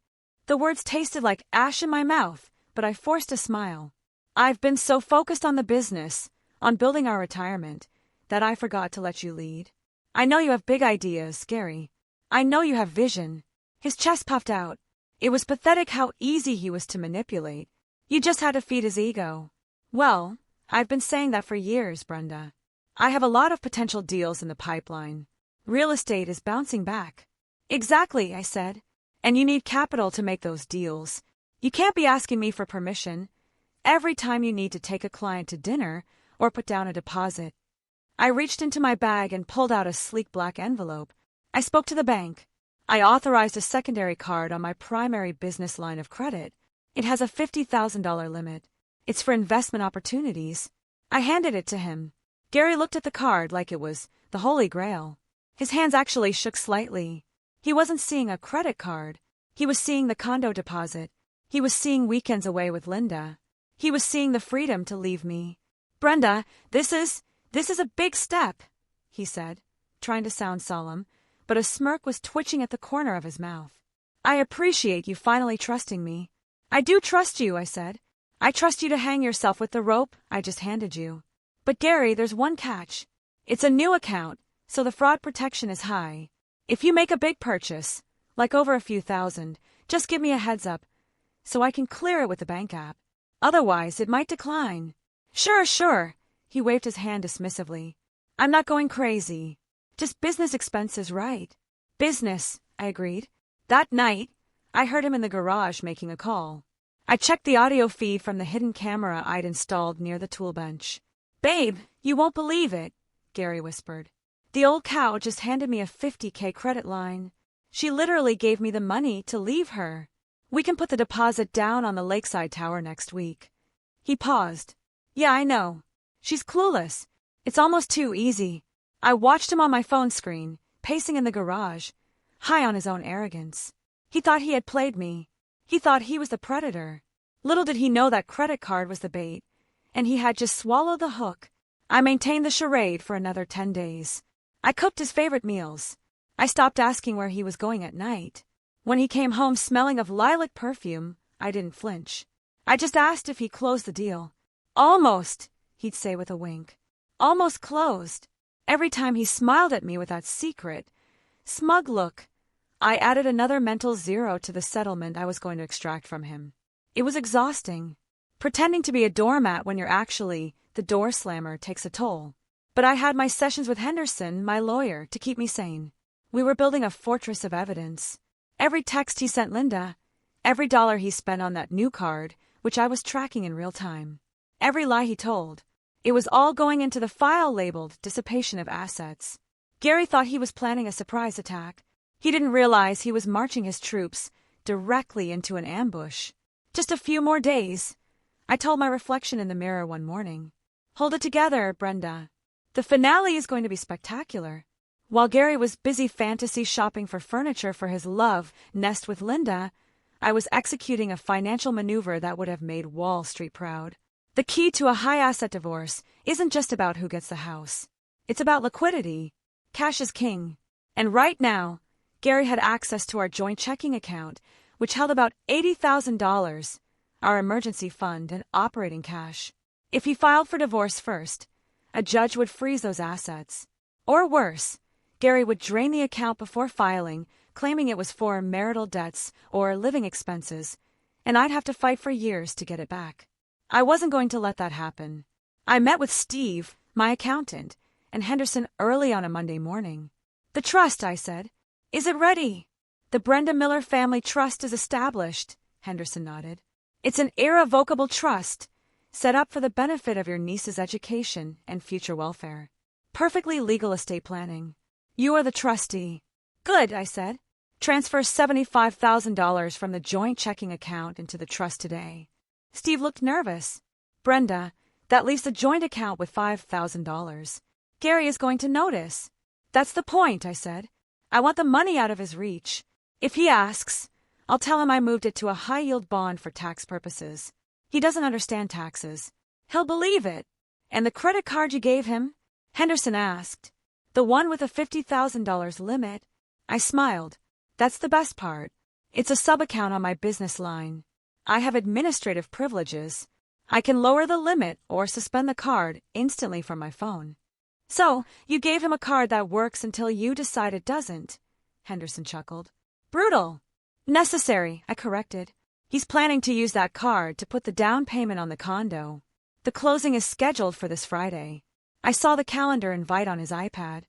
The words tasted like ash in my mouth, but I forced a smile. I've been so focused on the business, on building our retirement, that I forgot to let you lead. I know you have big ideas, Gary. I know you have vision. His chest puffed out. It was pathetic how easy he was to manipulate. You just had to feed his ego. Well, I've been saying that for years, Brenda. I have a lot of potential deals in the pipeline. Real estate is bouncing back. Exactly, I said. And you need capital to make those deals. You can't be asking me for permission every time you need to take a client to dinner or put down a deposit. I reached into my bag and pulled out a sleek black envelope. I spoke to the bank. I authorized a secondary card on my primary business line of credit. It has a $50,000 limit. It's for investment opportunities. I handed it to him. Gary looked at the card like it was the Holy Grail. His hands actually shook slightly. He wasn't seeing a credit card. He was seeing the condo deposit. He was seeing weekends away with Linda. He was seeing the freedom to leave me. Brenda, this is a big step, he said, trying to sound solemn, but a smirk was twitching at the corner of his mouth. I appreciate you finally trusting me. I do trust you, I said. I trust you to hang yourself with the rope I just handed you. But Gary, there's one catch. It's a new account, so the fraud protection is high. If you make a big purchase, like over a few thousand, just give me a heads up, so I can clear it with the bank app. Otherwise, it might decline. Sure. He waved his hand dismissively. I'm not going crazy. Just business expenses, right? Business, I agreed. That night, I heard him in the garage making a call. I checked the audio feed from the hidden camera I'd installed near the tool bench. Babe, you won't believe it, Gary whispered. The old cow just handed me a $50K credit line. She literally gave me the money to leave her. We can put the deposit down on the lakeside tower next week. He paused. Yeah, I know. She's clueless. It's almost too easy. I watched him on my phone screen, pacing in the garage, high on his own arrogance. He thought he had played me. He thought he was the predator. Little did he know that credit card was the bait, and he had just swallowed the hook. I maintained the charade for another 10 days. I cooked his favorite meals. I stopped asking where he was going at night. When he came home smelling of lilac perfume, I didn't flinch. I just asked if he closed the deal. Almost, he'd say with a wink. Almost closed. Every time he smiled at me with that secret, smug look, I added another mental zero to the settlement I was going to extract from him. It was exhausting. Pretending to be a doormat when you're actually the door slammer takes a toll. But I had my sessions with Henderson, my lawyer, to keep me sane. We were building a fortress of evidence. Every text he sent Linda, every dollar he spent on that new card, which I was tracking in real time, every lie he told, it was all going into the file labeled dissipation of assets. Gary thought he was planning a surprise attack. He didn't realize he was marching his troops directly into an ambush. Just a few more days. I told my reflection in the mirror one morning. Hold it together, Brenda. The finale is going to be spectacular. While Gary was busy fantasy shopping for furniture for his love nest with Linda, I was executing a financial maneuver that would have made Wall Street proud. The key to a high-asset divorce isn't just about who gets the house. It's about liquidity. Cash is king. And right now, Gary had access to our joint checking account, which held about $80,000, our emergency fund and operating cash. If he filed for divorce first, a judge would freeze those assets. Or worse, Gary would drain the account before filing, claiming it was for marital debts or living expenses, and I'd have to fight for years to get it back. I wasn't going to let that happen. I met with Steve, my accountant, and Henderson early on a Monday morning. The trust, I said. Is it ready? The Brenda Miller Family Trust is established, Henderson nodded. It's an irrevocable trust, set up for the benefit of your niece's education and future welfare. Perfectly legal estate planning. You are the trustee. Good, I said. Transfer $75,000 from the joint checking account into the trust today. Steve looked nervous. Brenda, that leaves the joint account with $5,000. Gary is going to notice. That's the point, I said. I want the money out of his reach. If he asks, I'll tell him I moved it to a high-yield bond for tax purposes. He doesn't understand taxes. He'll believe it. And the credit card you gave him? Henderson asked. The one with a $50,000 limit? I smiled. That's the best part. It's a sub-account on my business line. I have administrative privileges. I can lower the limit or suspend the card instantly from my phone. So, you gave him a card that works until you decide it doesn't, Henderson chuckled. Brutal. Necessary, I corrected. He's planning to use that card to put the down payment on the condo. The closing is scheduled for this Friday. I saw the calendar invite on his iPad.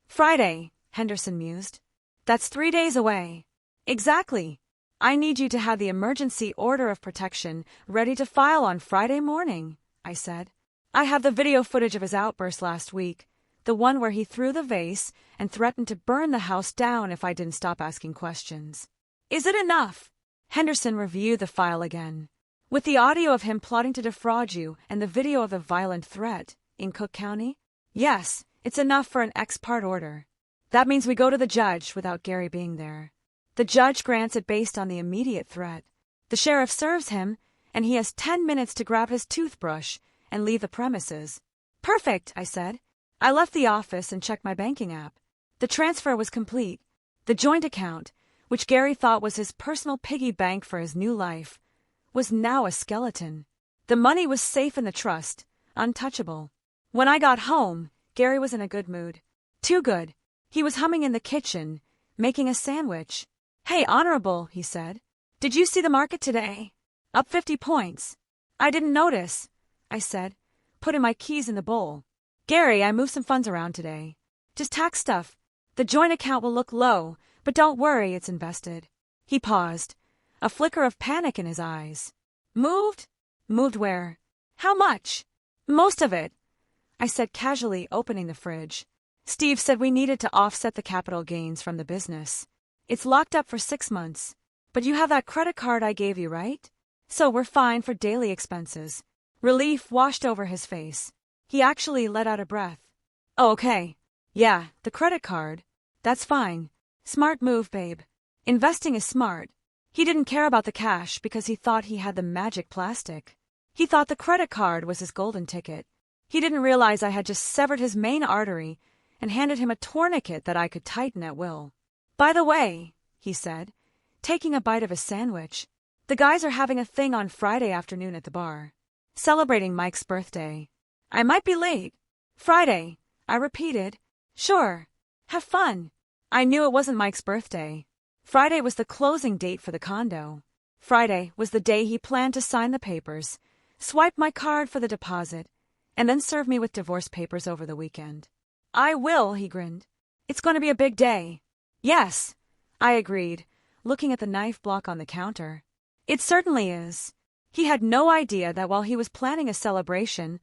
Friday, Henderson mused. That's 3 days away. Exactly. I need you to have the emergency order of protection ready to file on Friday morning, I said. I have the video footage of his outburst last week, the one where he threw the vase and threatened to burn the house down if I didn't stop asking questions. Is it enough? Henderson reviewed the file again. With the audio of him plotting to defraud you and the video of the violent threat in Cook County? Yes, it's enough for an ex parte order. That means we go to the judge without Gary being there. The judge grants it based on the immediate threat. The sheriff serves him, and he has 10 minutes to grab his toothbrush and leave the premises. Perfect, I said. I left the office and checked my banking app. The transfer was complete. The joint account, which Gary thought was his personal piggy bank for his new life, was now a skeleton. The money was safe in the trust, untouchable. When I got home, Gary was in a good mood. Too good. He was humming in the kitchen, making a sandwich. Hey, Honorable, he said. Did you see the market today? Up 50 points. I didn't notice, I said, putting my keys in the bowl. Gary, I moved some funds around today. Just tax stuff. The joint account will look low, but don't worry, it's invested. He paused, a flicker of panic in his eyes. Moved? Moved where? How much? Most of it, I said casually, opening the fridge. Steve said we needed to offset the capital gains from the business. It's locked up for 6 months. But you have that credit card I gave you, right? So we're fine for daily expenses. Relief washed over his face. He actually let out a breath. Oh, okay. Yeah, the credit card. That's fine. Smart move, babe. Investing is smart. He didn't care about the cash because he thought he had the magic plastic. He thought the credit card was his golden ticket. He didn't realize I had just severed his main artery and handed him a tourniquet that I could tighten at will. By the way, he said, taking a bite of his sandwich, the guys are having a thing on Friday afternoon at the bar, celebrating Mike's birthday. I might be late. Friday, I repeated. Sure. Have fun. I knew it wasn't Mike's birthday. Friday was the closing date for the condo. Friday was the day he planned to sign the papers, swipe my card for the deposit, and then serve me with divorce papers over the weekend. I will, he grinned. It's going to be a big day. Yes, I agreed, looking at the knife block on the counter. It certainly is. He had no idea that while he was planning a celebration,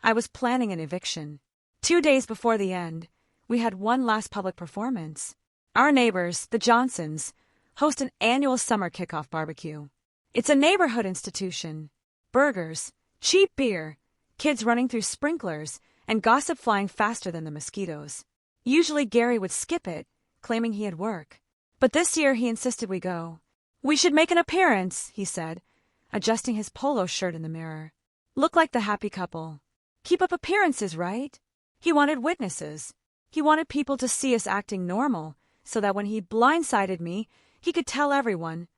I was planning an eviction. 2 days before the end, we had one last public performance. Our neighbors, the Johnsons, host an annual summer kickoff barbecue. It's a neighborhood institution. Burgers, cheap beer, kids running through sprinklers, and gossip flying faster than the mosquitoes. Usually Gary would skip it, claiming he had work. But this year he insisted we go. We should make an appearance, he said, adjusting his polo shirt in the mirror. Look like the happy couple. Keep up appearances, right? He wanted witnesses. He wanted people to see us acting normal, so that when he blindsided me, he could tell everyone.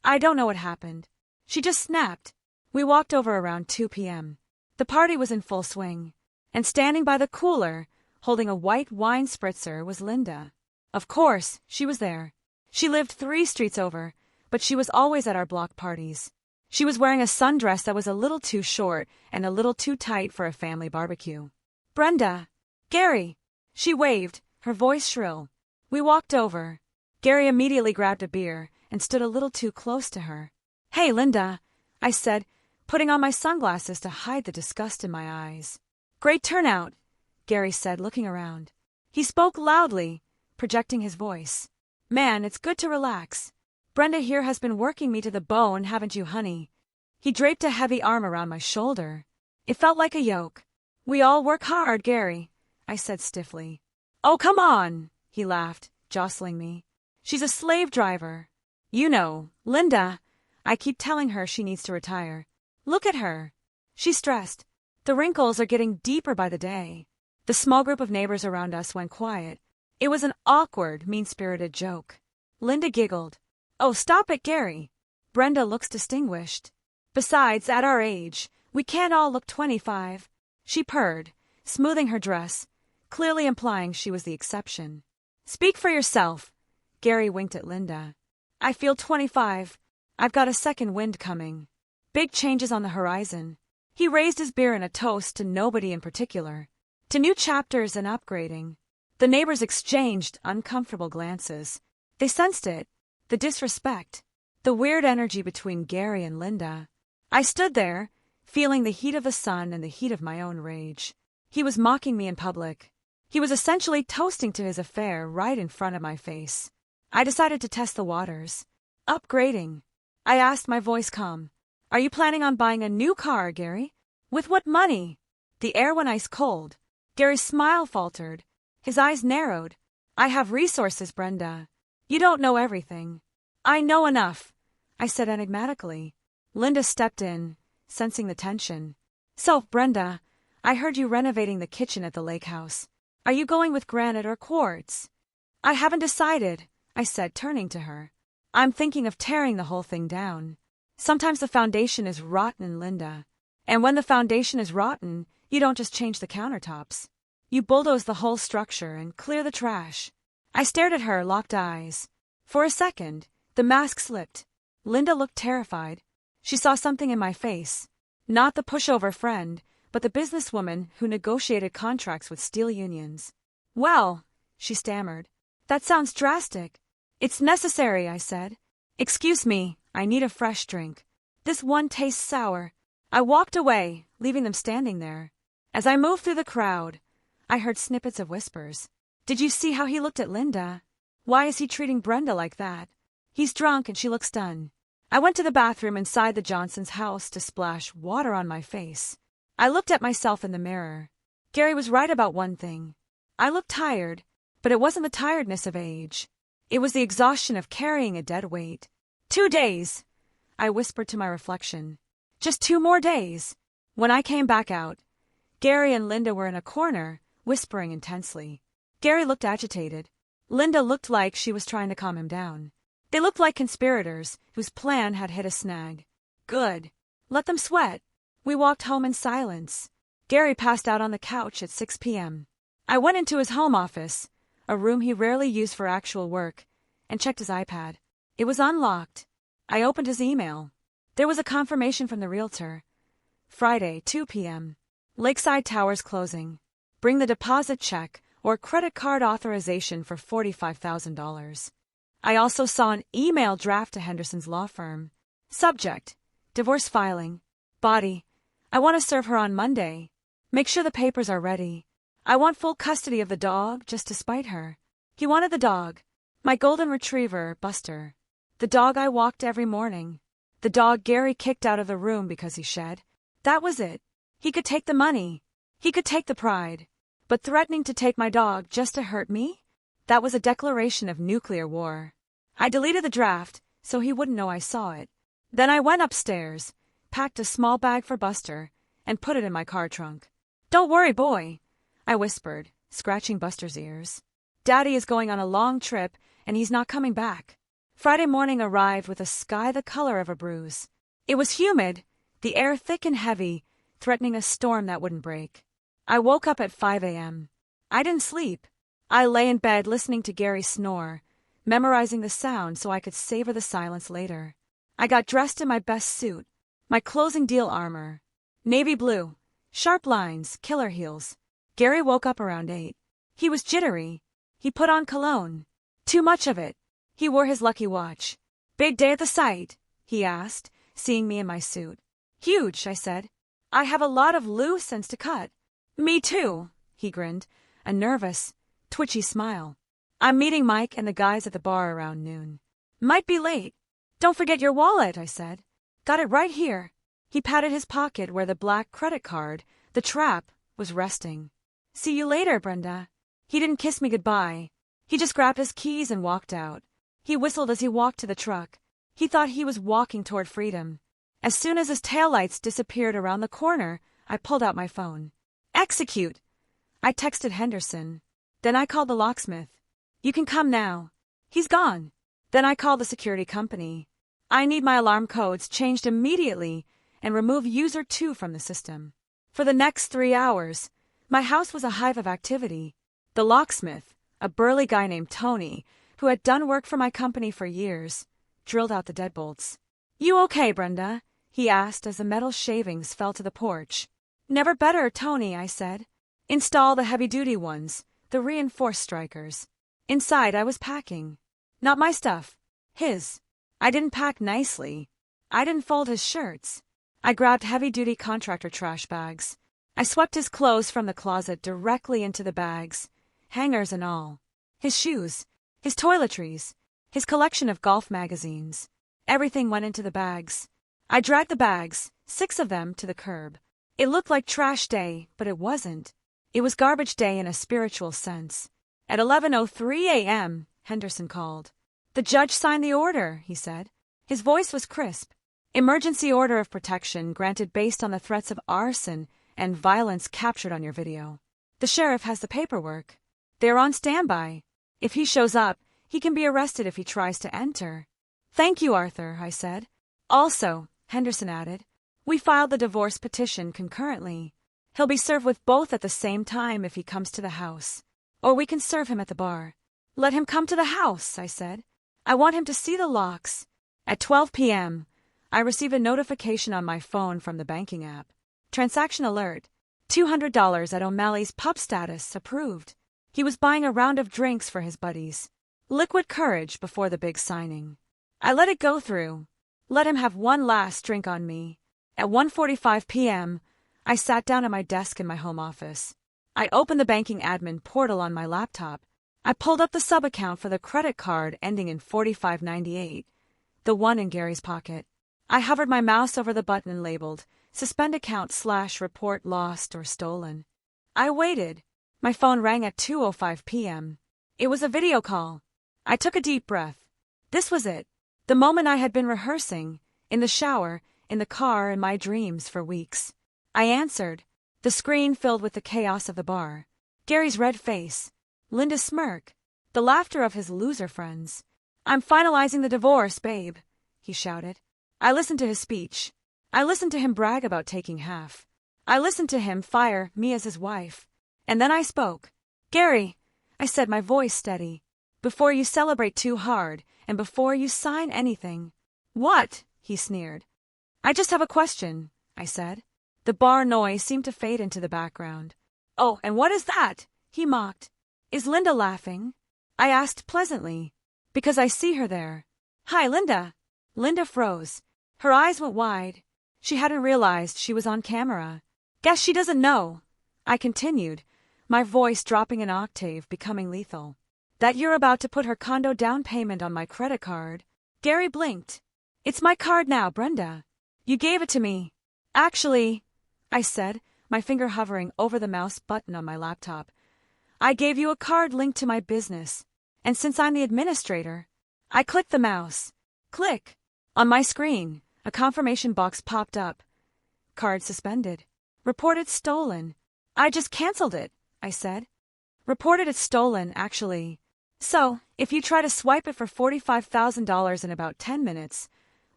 I don't know what happened. She just snapped. We walked over around 2 p.m. The party was in full swing, and standing by the cooler, holding a white wine spritzer, was Linda. Of course, she was there. She lived 3 streets over, but she was always at our block parties. She was wearing a sundress that was a little too short and a little too tight for a family barbecue. Brenda! Gary! She waved, her voice shrill. We walked over. Gary immediately grabbed a beer and stood a little too close to her. Hey, Linda, I said, putting on my sunglasses to hide the disgust in my eyes. Great turnout, Gary said, looking around. He spoke loudly, projecting his voice. Man, it's good to relax. Brenda here has been working me to the bone, haven't you, honey? He draped a heavy arm around my shoulder. It felt like a yoke. We all work hard, Gary, I said stiffly. Oh, come on, he laughed, jostling me. She's a slave driver. You know, Linda, I keep telling her she needs to retire. Look at her. She's stressed. The wrinkles are getting deeper by the day. The small group of neighbors around us went quiet. It was an awkward, mean-spirited joke. Linda giggled. Oh, stop it, Gary. Brenda looks distinguished. Besides, at our age, we can't all look 25. She purred, smoothing her dress, clearly implying she was the exception. Speak for yourself. Gary winked at Linda. I feel 25. I've got a second wind coming. Big changes on the horizon. He raised his beer in a toast to nobody in particular. To new chapters and upgrading. The neighbors exchanged uncomfortable glances. They sensed it. The disrespect. The weird energy between Gary and Linda. I stood there, feeling the heat of the sun and the heat of my own rage. He was mocking me in public. He was essentially toasting to his affair right in front of my face. I decided to test the waters. Upgrading. I asked, my voice calm. Are you planning on buying a new car, Gary? With what money? The air went ice cold. Gary's smile faltered. His eyes narrowed. I have resources, Brenda. You don't know everything. I know enough, I said enigmatically. Linda stepped in, sensing the tension. So, Brenda, I heard you renovating the kitchen at the lake house. Are you going with granite or quartz? I haven't decided, I said, turning to her. I'm thinking of tearing the whole thing down. Sometimes the foundation is rotten, Linda. And when the foundation is rotten, you don't just change the countertops. You bulldoze the whole structure and clear the trash. I stared at her, locked eyes. For a second, the mask slipped. Linda looked terrified. She saw something in my face. Not the pushover friend, but the businesswoman who negotiated contracts with steel unions. Well, she stammered. That sounds drastic. It's necessary, I said. Excuse me, I need a fresh drink. This one tastes sour. I walked away, leaving them standing there. As I moved through the crowd, I heard snippets of whispers. Did you see how he looked at Linda? Why is he treating Brenda like that? He's drunk and she looks stunned. I went to the bathroom inside the Johnsons' house to splash water on my face. I looked at myself in the mirror. Gary was right about one thing. I looked tired, but it wasn't the tiredness of age. It was the exhaustion of carrying a dead weight. 2 days, I whispered to my reflection. Just 2 more days. When I came back out, Gary and Linda were in a corner, whispering intensely. Gary looked agitated. Linda looked like she was trying to calm him down. They looked like conspirators whose plan had hit a snag. Good. Let them sweat. We walked home in silence. Gary passed out on the couch at 6 p.m. I went into his home office, a room he rarely used for actual work, and checked his iPad. It was unlocked. I opened his email. There was a confirmation from the realtor. Friday, 2 p.m. Lakeside Towers closing. Bring the deposit check or credit card authorization for $45,000. I also saw an email draft to Henderson's law firm. Subject: divorce filing. Body: I want to serve her on Monday. Make sure the papers are ready. I want full custody of the dog just to spite her. He wanted the dog. My golden retriever, Buster. The dog I walked every morning. The dog Gary kicked out of the room because he shed. That was it. He could take the money. He could take the pride. But threatening to take my dog just to hurt me? That was a declaration of nuclear war. I deleted the draft so he wouldn't know I saw it. Then I went upstairs, packed a small bag for Buster, and put it in my car trunk. Don't worry, boy, I whispered, scratching Buster's ears. Daddy is going on a long trip, and he's not coming back. Friday morning arrived with a sky the color of a bruise. It was humid, the air thick and heavy, threatening a storm that wouldn't break. I woke up at 5 a.m. I didn't sleep. I lay in bed listening to Gary snore, memorizing the sound so I could savor the silence later. I got dressed in my best suit, my closing deal armor. Navy blue, sharp lines, killer heels. Gary woke up around 8. He was jittery. He put on cologne. Too much of it. He wore his lucky watch. Big day at the site, he asked, seeing me in my suit. Huge, I said. I have a lot of loose ends to cut. Me too, he grinned, a nervous, twitchy smile. I'm meeting Mike and the guys at the bar around noon. Might be late. Don't forget your wallet, I said. Got it right here. He patted his pocket where the black credit card, the trap, was resting. See you later, Brenda. He didn't kiss me goodbye. He just grabbed his keys and walked out. He whistled as he walked to the truck. He thought he was walking toward freedom. As soon as his taillights disappeared around the corner, I pulled out my phone. Execute! I texted Henderson. Then I called the locksmith. You can come now. He's gone. Then I called the security company. I need my alarm codes changed immediately and remove user 2 from the system. For the next 3 hours, my house was a hive of activity. The locksmith, a burly guy named Tony, who had done work for my company for years, drilled out the deadbolts. You okay, Brenda? He asked as the metal shavings fell to the porch. Never better, Tony, I said. Install the heavy-duty ones, the reinforced strikers. Inside I was packing. Not my stuff. His. I didn't pack nicely. I didn't fold his shirts. I grabbed heavy-duty contractor trash bags. I swept his clothes from the closet directly into the bags, hangers and all. His shoes, his toiletries, his collection of golf magazines. Everything went into the bags. I dragged the bags, 6 of them, to the curb. It looked like trash day, but it wasn't. It was garbage day in a spiritual sense. At 11:03 a.m., Henderson called. The judge signed the order, he said. His voice was crisp. Emergency order of protection granted based on the threats of arson and violence captured on your video. The sheriff has the paperwork. They're on standby. If he shows up, he can be arrested if he tries to enter. Thank you, Arthur, I said. Also, Henderson added, we filed the divorce petition concurrently. He'll be served with both at the same time if he comes to the house. Or we can serve him at the bar. Let him come to the house, I said. I want him to see the locks. At 12 p.m., I received a notification on my phone from the banking app. Transaction alert. $200 at O'Malley's pub status approved. He was buying a round of drinks for his buddies. Liquid courage before the big signing. I let it go through. Let him have one last drink on me. At 1:45 p.m., I sat down at my desk in my home office. I opened the banking admin portal on my laptop. I pulled up the sub-account for the credit card ending in 4598, the one in Gary's pocket. I hovered my mouse over the button labeled Suspend Account / Report Lost or Stolen. I waited. My phone rang at 2:05 p.m. It was a video call. I took a deep breath. This was it. The moment I had been rehearsing, in the shower, in the car, in my dreams for weeks. I answered. The screen filled with the chaos of the bar. Gary's red face. Linda's smirk. The laughter of his loser friends. I'm finalizing the divorce, babe, he shouted. I listened to his speech. I listened to him brag about taking half. I listened to him fire me as his wife. And then I spoke. Gary, I said, my voice steady. Before you celebrate too hard, and before you sign anything. What? He sneered. I just have a question, I said. The bar noise seemed to fade into the background. Oh, and what is that? He mocked. Is Linda laughing? I asked pleasantly. Because I see her there. Hi, Linda. Linda froze. Her eyes went wide. She hadn't realized she was on camera. Guess she doesn't know, I continued, my voice dropping an octave, becoming lethal. That you're about to put her condo down payment on my credit card. Gary blinked. It's my card now, Brenda. You gave it to me. Actually, I said, my finger hovering over the mouse button on my laptop. I gave you a card linked to my business, and since I'm the administrator, I clicked the mouse. Click. On my screen, a confirmation box popped up. Card suspended. Reported stolen. I just canceled it, I said. Reported it stolen, actually. So, if you try to swipe it for $45,000 in about 10 minutes,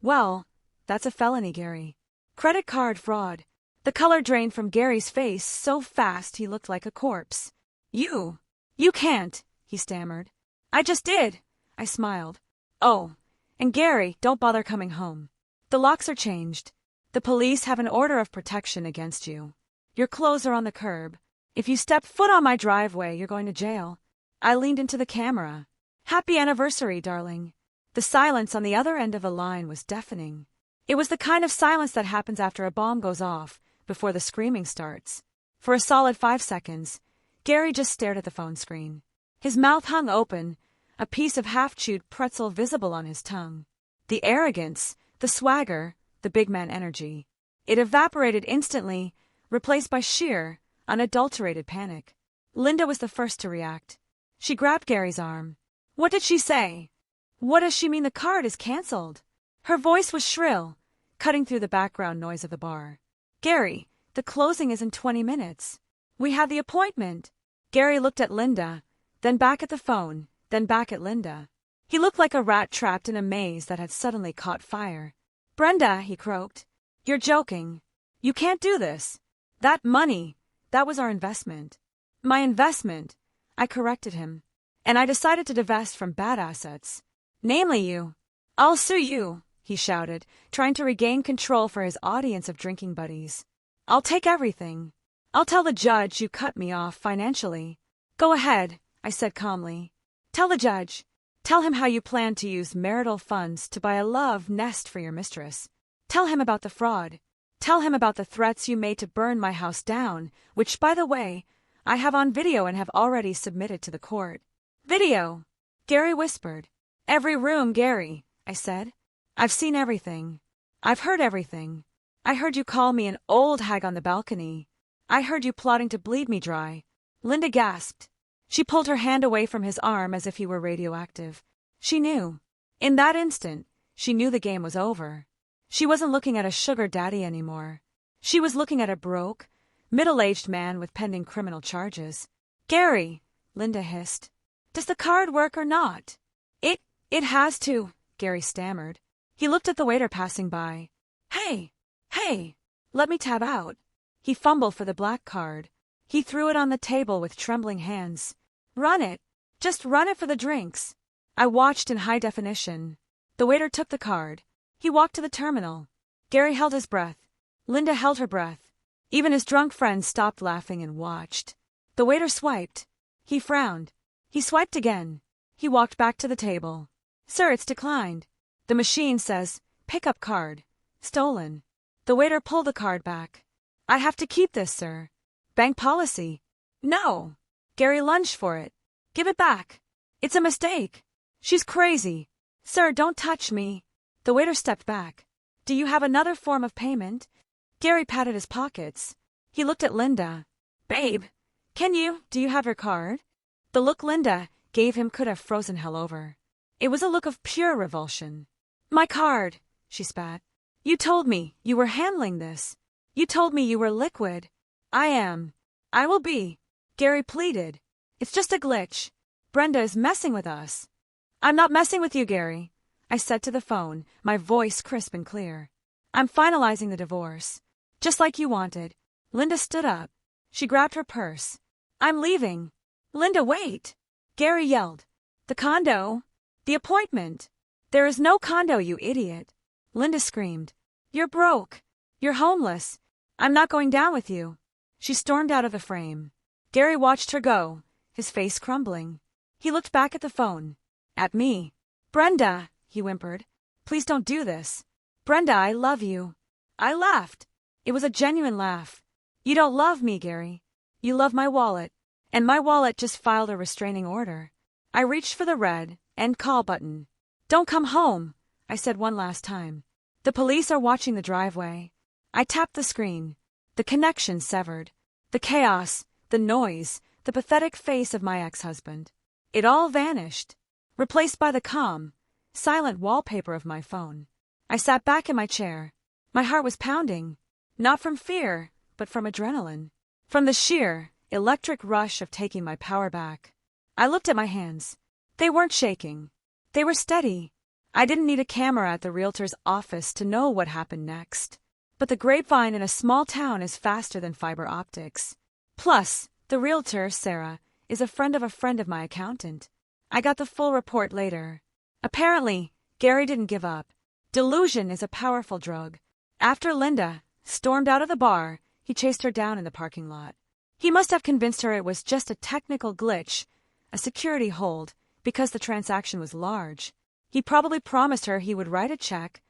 well, that's a felony, Gary. Credit card fraud. The color drained from Gary's face so fast he looked like a corpse. You can't, he stammered. I just did, I smiled. Oh, and Gary, don't bother coming home. The locks are changed. The police have an order of protection against you. Your clothes are on the curb. If you step foot on my driveway, you're going to jail. I leaned into the camera. Happy anniversary, darling. The silence on the other end of a line was deafening. It was the kind of silence that happens after a bomb goes off, before the screaming starts. For a solid 5 seconds, Gary just stared at the phone screen. His mouth hung open, a piece of half-chewed pretzel visible on his tongue. The arrogance, the swagger, the big man energy. It evaporated instantly, replaced by sheer, unadulterated panic. Linda was the first to react. She grabbed Gary's arm. What did she say? What does she mean the card is canceled? Her voice was shrill, cutting through the background noise of the bar. Gary, the closing is in 20 minutes. We have the appointment. Gary looked at Linda, then back at the phone, then back at Linda. He looked like a rat trapped in a maze that had suddenly caught fire. Brenda, he croaked. You're joking. You can't do this. That money, that was our investment. My investment, I corrected him. And I decided to divest from bad assets. Namely you. I'll sue you, he shouted, trying to regain control for his audience of drinking buddies. I'll take everything. I'll tell the judge you cut me off financially. Go ahead, I said calmly. Tell the judge. Tell him how you plan to use marital funds to buy a love nest for your mistress. Tell him about the fraud. Tell him about the threats you made to burn my house down, which, by the way, I have on video and have already submitted to the court. Video, Gary whispered. Every room, Gary, I said. I've seen everything. I've heard everything. I heard you call me an old hag on the balcony. I heard you plotting to bleed me dry. Linda gasped. She pulled her hand away from his arm as if he were radioactive. She knew. In that instant, she knew the game was over. She wasn't looking at a sugar daddy anymore. She was looking at a broke, middle-aged man with pending criminal charges. Gary, Linda hissed. Does the card work or not? It has to, Gary stammered. He looked at the waiter passing by. Hey, let me tab out. He fumbled for the black card. He threw it on the table with trembling hands. Run it. Just run it for the drinks. I watched in high definition. The waiter took the card. He walked to the terminal. Gary held his breath. Linda held her breath. Even his drunk friends stopped laughing and watched. The waiter swiped. He frowned. He swiped again. He walked back to the table. Sir, it's declined. The machine says, pickup card. Stolen. The waiter pulled the card back. I have to keep this, sir. Bank policy. No. Gary lunged for it. Give it back. It's a mistake. She's crazy. Sir, don't touch me. The waiter stepped back. Do you have another form of payment? Gary patted his pockets. He looked at Linda. Babe, do you have her card? The look Linda gave him could have frozen hell over. It was a look of pure revulsion. My card, she spat. You told me you were handling this. You told me you were liquid. I am. I will be. Gary pleaded. It's just a glitch. Brenda is messing with us. I'm not messing with you, Gary, I said to the phone, my voice crisp and clear. I'm finalizing the divorce. Just like you wanted. Linda stood up. She grabbed her purse. I'm leaving. Linda, wait. Gary yelled. The condo. The appointment. There is no condo, you idiot. Linda screamed. You're broke. You're homeless. I'm not going down with you. She stormed out of the frame. Gary watched her go, his face crumbling. He looked back at the phone. At me. Brenda, he whimpered. Please don't do this. Brenda, I love you. I laughed. It was a genuine laugh. You don't love me, Gary. You love my wallet. And my wallet just filed a restraining order. I reached for the red end call button. Don't come home, I said one last time. The police are watching the driveway. I tapped the screen. The connection severed. The chaos, the noise, the pathetic face of my ex-husband. It all vanished, replaced by the calm, silent wallpaper of my phone. I sat back in my chair. My heart was pounding, not from fear, but from adrenaline, from the sheer, electric rush of taking my power back. I looked at my hands. They weren't shaking. They were steady. I didn't need a camera at the realtor's office to know what happened next. But the grapevine in a small town is faster than fiber optics. Plus, the realtor, Sarah, is a friend of my accountant. I got the full report later. Apparently, Gary didn't give up. Delusion is a powerful drug. After Linda stormed out of the bar, he chased her down in the parking lot. He must have convinced her it was just a technical glitch, a security hold, because the transaction was large. He probably promised her he would write a check,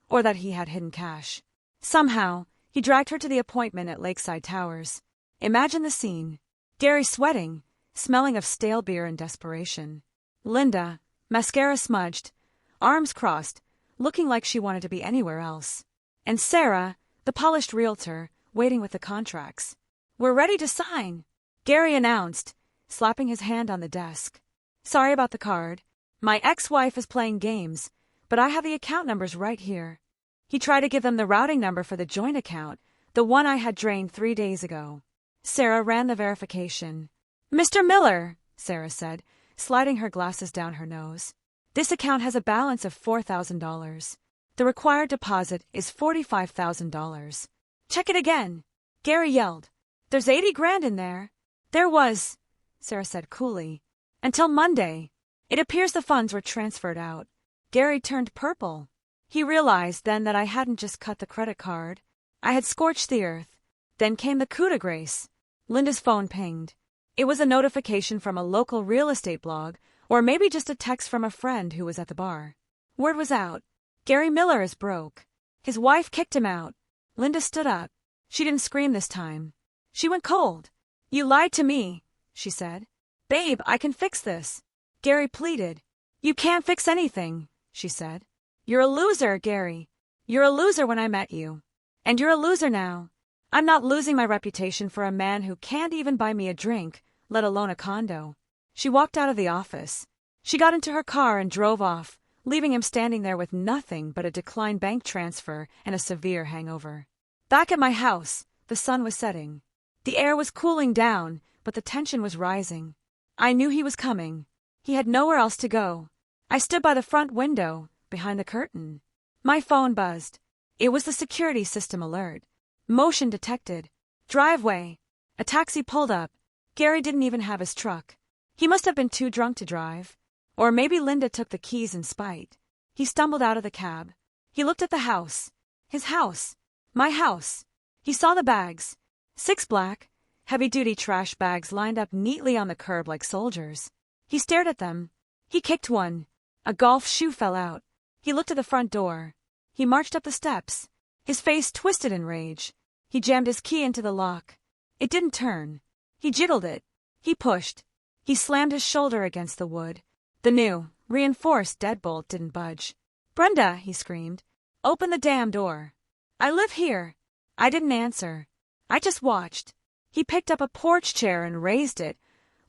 or that he had hidden cash. Somehow, he dragged her to the appointment at Lakeside Towers. Imagine the scene. Gary sweating, smelling of stale beer and desperation. Linda, mascara smudged, arms crossed, looking like she wanted to be anywhere else. And Sarah, the polished realtor, waiting with the contracts. We're ready to sign, Gary announced, slapping his hand on the desk. Sorry about the card. My ex-wife is playing games, but I have the account numbers right here. He tried to give them the routing number for the joint account, the one I had drained 3 days ago. Sarah ran the verification. Mr. Miller, Sarah said, sliding her glasses down her nose. This account has a balance of $4,000. The required deposit is $45,000. Check it again, Gary yelled. There's 80 grand in there. There was, Sarah said coolly. Until Monday. It appears the funds were transferred out. Gary turned purple. He realized then that I hadn't just cut the credit card. I had scorched the earth. Then came the coup de grace. Linda's phone pinged. It was a notification from a local real estate blog, or maybe just a text from a friend who was at the bar. Word was out. Gary Miller is broke. His wife kicked him out. Linda stood up. She didn't scream this time. She went cold. You lied to me, she said. Babe, I can fix this. Gary pleaded. You can't fix anything, she said. You're a loser, Gary. You're a loser when I met you. And you're a loser now. I'm not losing my reputation for a man who can't even buy me a drink, let alone a condo. She walked out of the office. She got into her car and drove off, leaving him standing there with nothing but a declined bank transfer and a severe hangover. Back at my house, the sun was setting. The air was cooling down, but the tension was rising. I knew he was coming. He had nowhere else to go. I stood by the front window, behind the curtain. My phone buzzed. It was the security system alert. Motion detected. Driveway. A taxi pulled up. Gary didn't even have his truck. He must have been too drunk to drive. Or maybe Linda took the keys in spite. He stumbled out of the cab. He looked at the house. His house. My house. He saw the bags. 6 black, heavy-duty trash bags lined up neatly on the curb like soldiers. He stared at them. He kicked one. A golf shoe fell out. He looked at the front door. He marched up the steps. His face twisted in rage. He jammed his key into the lock. It didn't turn. He jiggled it. He pushed. He slammed his shoulder against the wood. The new, reinforced deadbolt didn't budge. Brenda, he screamed. Open the damn door. I live here. I didn't answer. I just watched. He picked up a porch chair and raised it,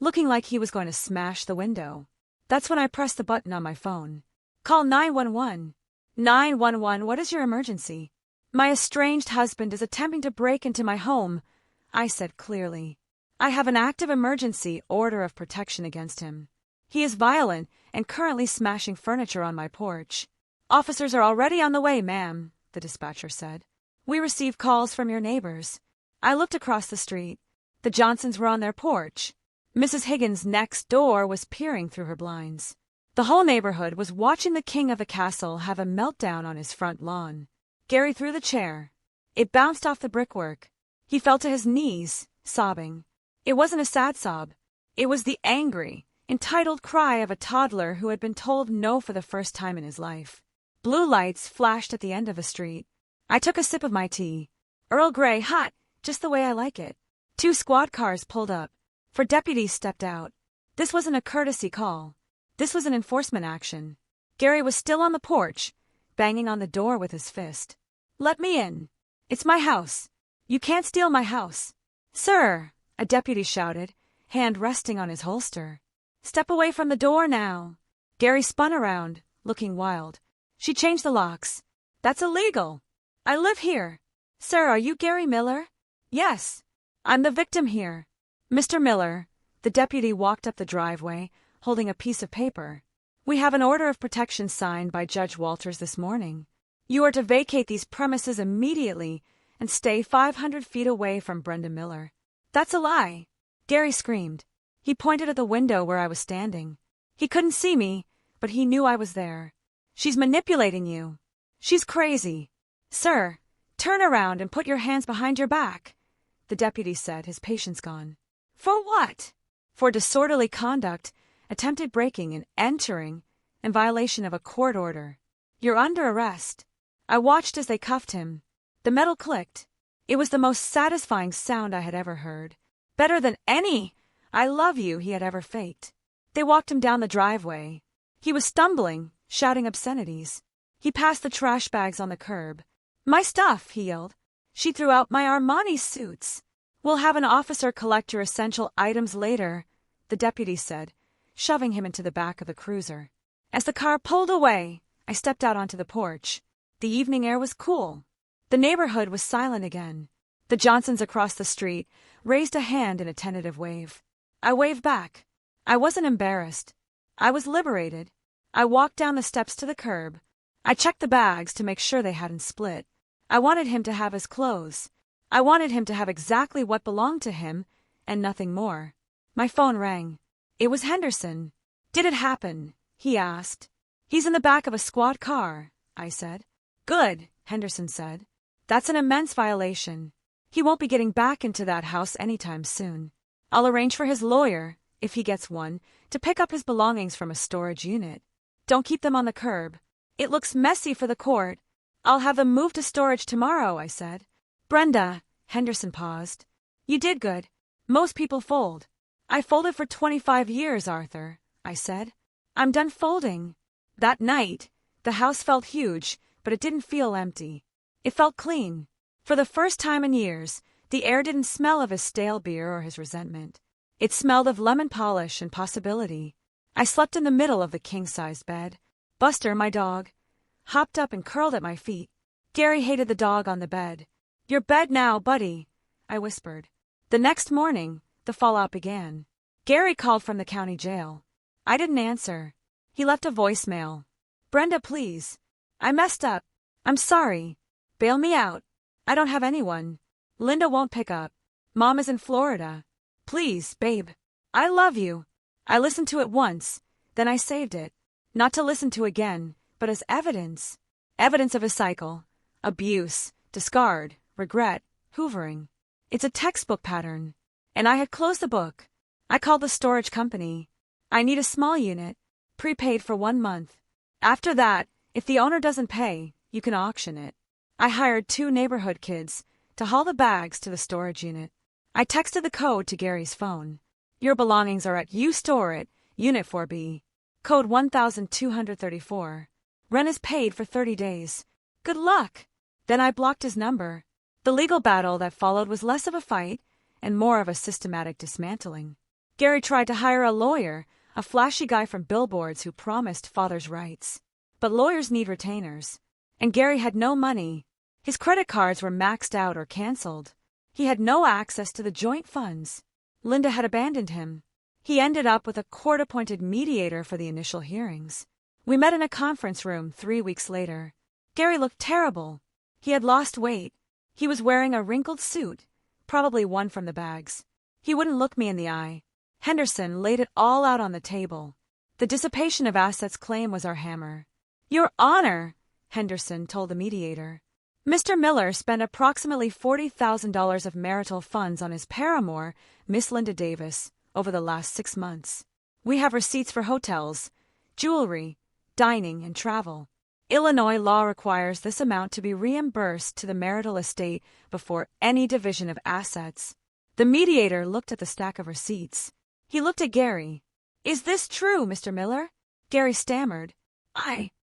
looking like he was going to smash the window. That's when I pressed the button on my phone. Call 911. 911, what is your emergency? My estranged husband is attempting to break into my home, I said clearly. I have an active emergency order of protection against him. He is violent and currently smashing furniture on my porch. Officers are already on the way, ma'am, the dispatcher said. We receive calls from your neighbors. I looked across the street. The Johnsons were on their porch. Mrs. Higgins next door was peering through her blinds. The whole neighborhood was watching the king of the castle have a meltdown on his front lawn. Gary threw the chair. It bounced off the brickwork. He fell to his knees, sobbing. It wasn't a sad sob. It was the angry, entitled cry of a toddler who had been told no for the first time in his life. Blue lights flashed at the end of the street. I took a sip of my tea. Earl Grey, hot, just the way I like it. 2 squad cars pulled up. 4 deputies stepped out. This wasn't a courtesy call. This was an enforcement action. Gary was still on the porch, banging on the door with his fist. Let me in. It's my house. You can't steal my house. Sir, a deputy shouted, hand resting on his holster. Step away from the door now. Gary spun around, looking wild. She changed the locks. That's illegal. I live here. Sir, are you Gary Miller? Yes. I'm the victim here. Mr. Miller, the deputy walked up the driveway, holding a piece of paper. We have an order of protection signed by Judge Walters this morning. You are to vacate these premises immediately and stay 500 feet away from Brenda Miller. That's a lie. Gary screamed. He pointed at the window where I was standing. He couldn't see me, but he knew I was there. She's manipulating you. She's crazy. Sir, turn around and put your hands behind your back, the deputy said, his patience gone. For what? For disorderly conduct, attempted breaking and entering, in violation of a court order. You're under arrest. I watched as they cuffed him. The metal clicked. It was the most satisfying sound I had ever heard. Better than any "I love you" he had ever faked. They walked him down the driveway. He was stumbling, shouting obscenities. He passed the trash bags on the curb. My stuff, he yelled. She threw out my Armani suits. We'll have an officer collect your essential items later, the deputy said, shoving him into the back of the cruiser. As the car pulled away, I stepped out onto the porch. The evening air was cool. The neighborhood was silent again. The Johnsons across the street raised a hand in a tentative wave. I waved back. I wasn't embarrassed. I was liberated. I walked down the steps to the curb. I checked the bags to make sure they hadn't split. I wanted him to have his clothes. I wanted him to have exactly what belonged to him, and nothing more. My phone rang. It was Henderson. Did it happen? He asked. He's in the back of a squad car, I said. Good, Henderson said. That's an immense violation. He won't be getting back into that house anytime soon. I'll arrange for his lawyer, if he gets one, to pick up his belongings from a storage unit. Don't keep them on the curb. It looks messy for the court. I'll have them moved to storage tomorrow, I said. Brenda, Henderson paused. You did good. Most people fold. I folded for 25 years, Arthur, I said. I'm done folding. That night, the house felt huge, but it didn't feel empty. It felt clean. For the first time in years, the air didn't smell of his stale beer or his resentment. It smelled of lemon polish and possibility. I slept in the middle of the king-sized bed. Buster, my dog, hopped up and curled at my feet. Gary hated the dog on the bed. Your bed now, buddy, I whispered. The next morning, the fallout began. Gary called from the county jail. I didn't answer. He left a voicemail. Brenda, please. I messed up. I'm sorry. Bail me out. I don't have anyone. Linda won't pick up. Mom is in Florida. Please, babe. I love you. I listened to it once, then I saved it. Not to listen to again, but as evidence. Evidence of a cycle. Abuse, discard, regret, hoovering. It's a textbook pattern. And I had closed the book. I called the storage company. I need a small unit, prepaid for 1 month. After that, if the owner doesn't pay, you can auction it. I hired 2 neighborhood kids to haul the bags to the storage unit. I texted the code to Gary's phone. Your belongings are at You Store It, Unit 4B. Code 1234. Rent is paid for 30 days. Good luck! Then I blocked his number. The legal battle that followed was less of a fight and more of a systematic dismantling. Gary tried to hire a lawyer, a flashy guy from billboards who promised father's rights. But lawyers need retainers. And Gary had no money. His credit cards were maxed out or canceled. He had no access to the joint funds. Linda had abandoned him. He ended up with a court-appointed mediator for the initial hearings. We met in a conference room 3 weeks later. Gary looked terrible. He had lost weight. He was wearing a wrinkled suit, probably one from the bags. He wouldn't look me in the eye. Henderson laid it all out on the table. The dissipation of assets claim was our hammer. Your Honor, Henderson told the mediator. Mr. Miller spent approximately $40,000 of marital funds on his paramour, Miss Linda Davis, over the last 6 months. We have receipts for hotels, jewelry, dining, and travel. Illinois law requires this amount to be reimbursed to the marital estate before any division of assets. The mediator looked at the stack of receipts. He looked at Gary. Is this true, Mr. Miller? Gary stammered.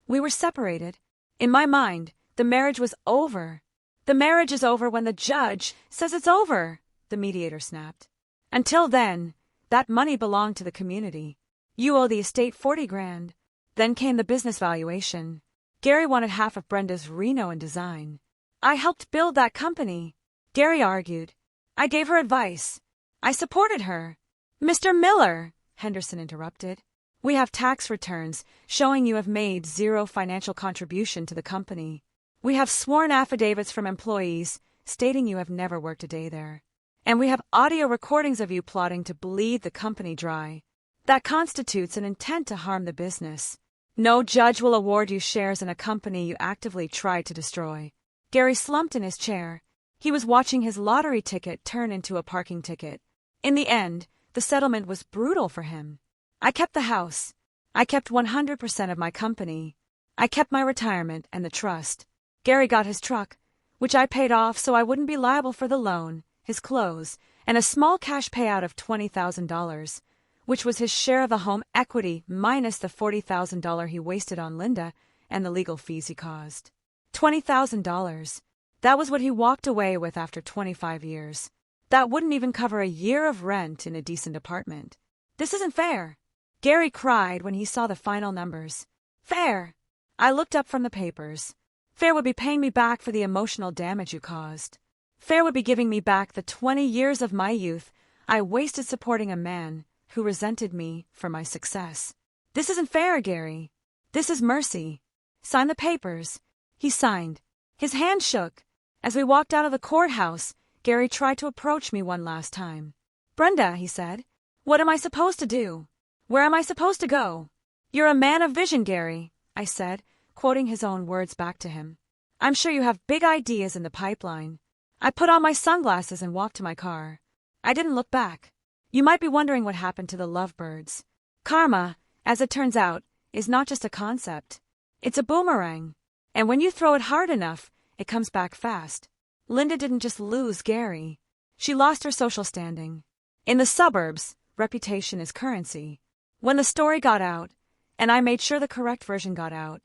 We were separated. In my mind, the marriage was over. The marriage is over when the judge says it's over, the mediator snapped. Until then, that money belonged to the community. You owe the estate $40,000. Then came the business valuation. Gary wanted half of Brenda's Reno and design. I helped build that company, Gary argued. I gave her advice. I supported her. Mr. Miller, Henderson interrupted. We have tax returns showing you have made zero financial contribution to the company. We have sworn affidavits from employees stating you have never worked a day there. And we have audio recordings of you plotting to bleed the company dry. That constitutes an intent to harm the business. No judge will award you shares in a company you actively tried to destroy. Gary slumped in his chair. He was watching his lottery ticket turn into a parking ticket. In the end, the settlement was brutal for him. I kept the house. I kept 100% of my company. I kept my retirement and the trust. Gary got his truck, which I paid off so I wouldn't be liable for the loan, his clothes, and a small cash payout of $20,000, which was his share of the home equity minus the $40,000 he wasted on Linda and the legal fees he caused. $20,000. That was what he walked away with after 25 years. That wouldn't even cover a year of rent in a decent apartment. This isn't fair. Gary cried when he saw the final numbers. Fair. I looked up from the papers. Fair would be paying me back for the emotional damage you caused. Fair would be giving me back the 20 years of my youth I wasted supporting a man who resented me for my success. This isn't fair, Gary. This is mercy. Sign the papers. He signed. His hand shook. As we walked out of the courthouse, Gary tried to approach me one last time. Brenda, he said, what am I supposed to do? Where am I supposed to go? You're a man of vision, Gary, I said, quoting his own words back to him. I'm sure you have big ideas in the pipeline. I put on my sunglasses and walked to my car. I didn't look back. You might be wondering what happened to the lovebirds. Karma, as it turns out, is not just a concept. It's a boomerang. And when you throw it hard enough, it comes back fast. Linda didn't just lose Gary. She lost her social standing. In the suburbs, reputation is currency. When the story got out, and I made sure the correct version got out,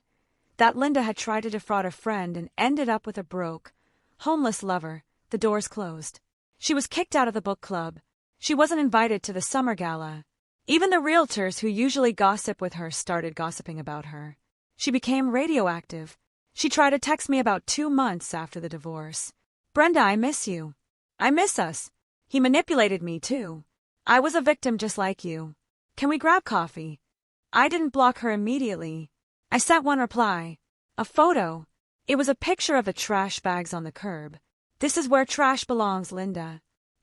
that Linda had tried to defraud a friend and ended up with a broke, homeless lover, the doors closed. She was kicked out of the book club. She wasn't invited to the summer gala. Even the realtors who usually gossip with her started gossiping about her. She became radioactive. She tried to text me about 2 months after the divorce. Brenda, I miss you. I miss us. He manipulated me, too. I was a victim just like you. Can we grab coffee? I didn't block her immediately. I sent one reply. A photo. It was a picture of the trash bags on the curb. This is where trash belongs, Linda.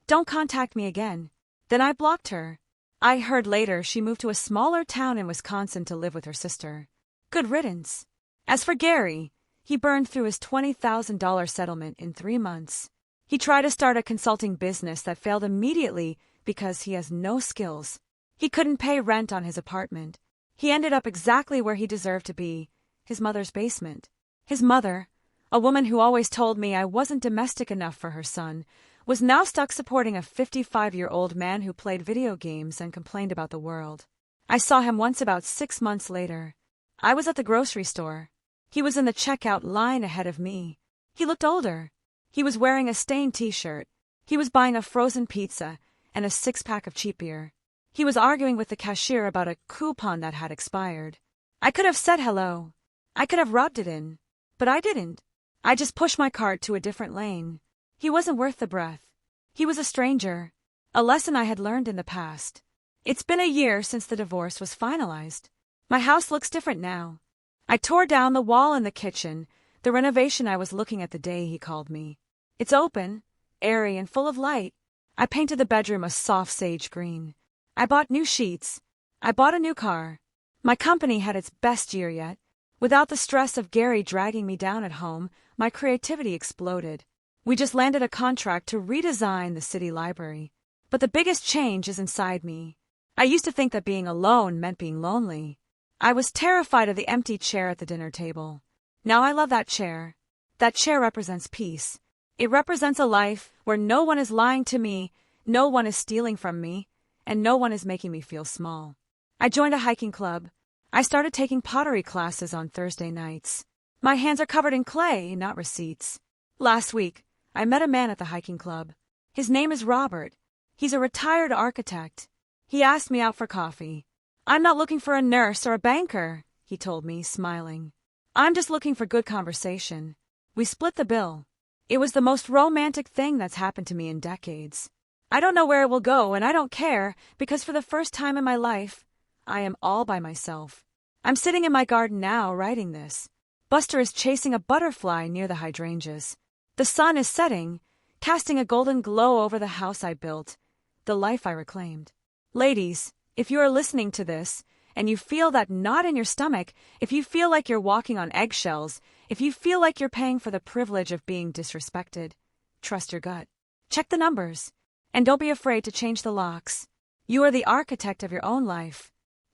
Don't contact me again. Then I blocked her. I heard later she moved to a smaller town in Wisconsin to live with her sister. Good riddance. As for Gary, he burned through his $20,000 settlement in 3 months. He tried to start a consulting business that failed immediately because he has no skills. He couldn't pay rent on his apartment. He ended up exactly where he deserved to be, his mother's basement. His mother, a woman who always told me I wasn't domestic enough for her son, was now stuck supporting a 55-year-old man who played video games and complained about the world. I saw him once about 6 months later. I was at the grocery store. He was in the checkout line ahead of me. He looked older. He was wearing a stained t-shirt. He was buying a frozen pizza and a 6-pack of cheap beer. He was arguing with the cashier about a coupon that had expired. I could have said hello. I could have rubbed it in. But I didn't. I just pushed my cart to a different lane. He wasn't worth the breath. He was a stranger. A lesson I had learned in the past. It's been a year since the divorce was finalized. My house looks different now. I tore down the wall in the kitchen, the renovation I was looking at the day he called me. It's open, airy, and full of light. I painted the bedroom a soft sage green. I bought new sheets. I bought a new car. My company had its best year yet. Without the stress of Gary dragging me down at home, my creativity exploded. We just landed a contract to redesign the city library. But the biggest change is inside me. I used to think that being alone meant being lonely. I was terrified of the empty chair at the dinner table. Now I love that chair. That chair represents peace. It represents a life where no one is lying to me, no one is stealing from me, and no one is making me feel small. I joined a hiking club. I started taking pottery classes on Thursday nights. My hands are covered in clay, not receipts. Last week, I met a man at the hiking club. His name is Robert. He's a retired architect. He asked me out for coffee. I'm not looking for a nurse or a banker, he told me, smiling. I'm just looking for good conversation. We split the bill. It was the most romantic thing that's happened to me in decades. I don't know where it will go, and I don't care, because for the first time in my life, I am all by myself. I'm sitting in my garden now, writing this. Buster is chasing a butterfly near the hydrangeas. The sun is setting, casting a golden glow over the house I built, the life I reclaimed. Ladies, if you are listening to this, and you feel that knot in your stomach, if you feel like you're walking on eggshells, if you feel like you're paying for the privilege of being disrespected, trust your gut. Check the numbers. And don't be afraid to change the locks. You are the architect of your own life.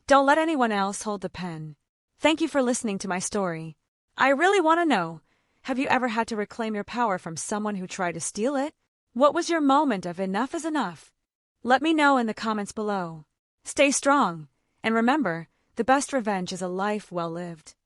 Don't let anyone else hold the pen. Thank you for listening to my story. I really want to know, have you ever had to reclaim your power from someone who tried to steal it? What was your moment of enough is enough? Let me know in the comments below. Stay strong, and remember, the best revenge is a life well lived.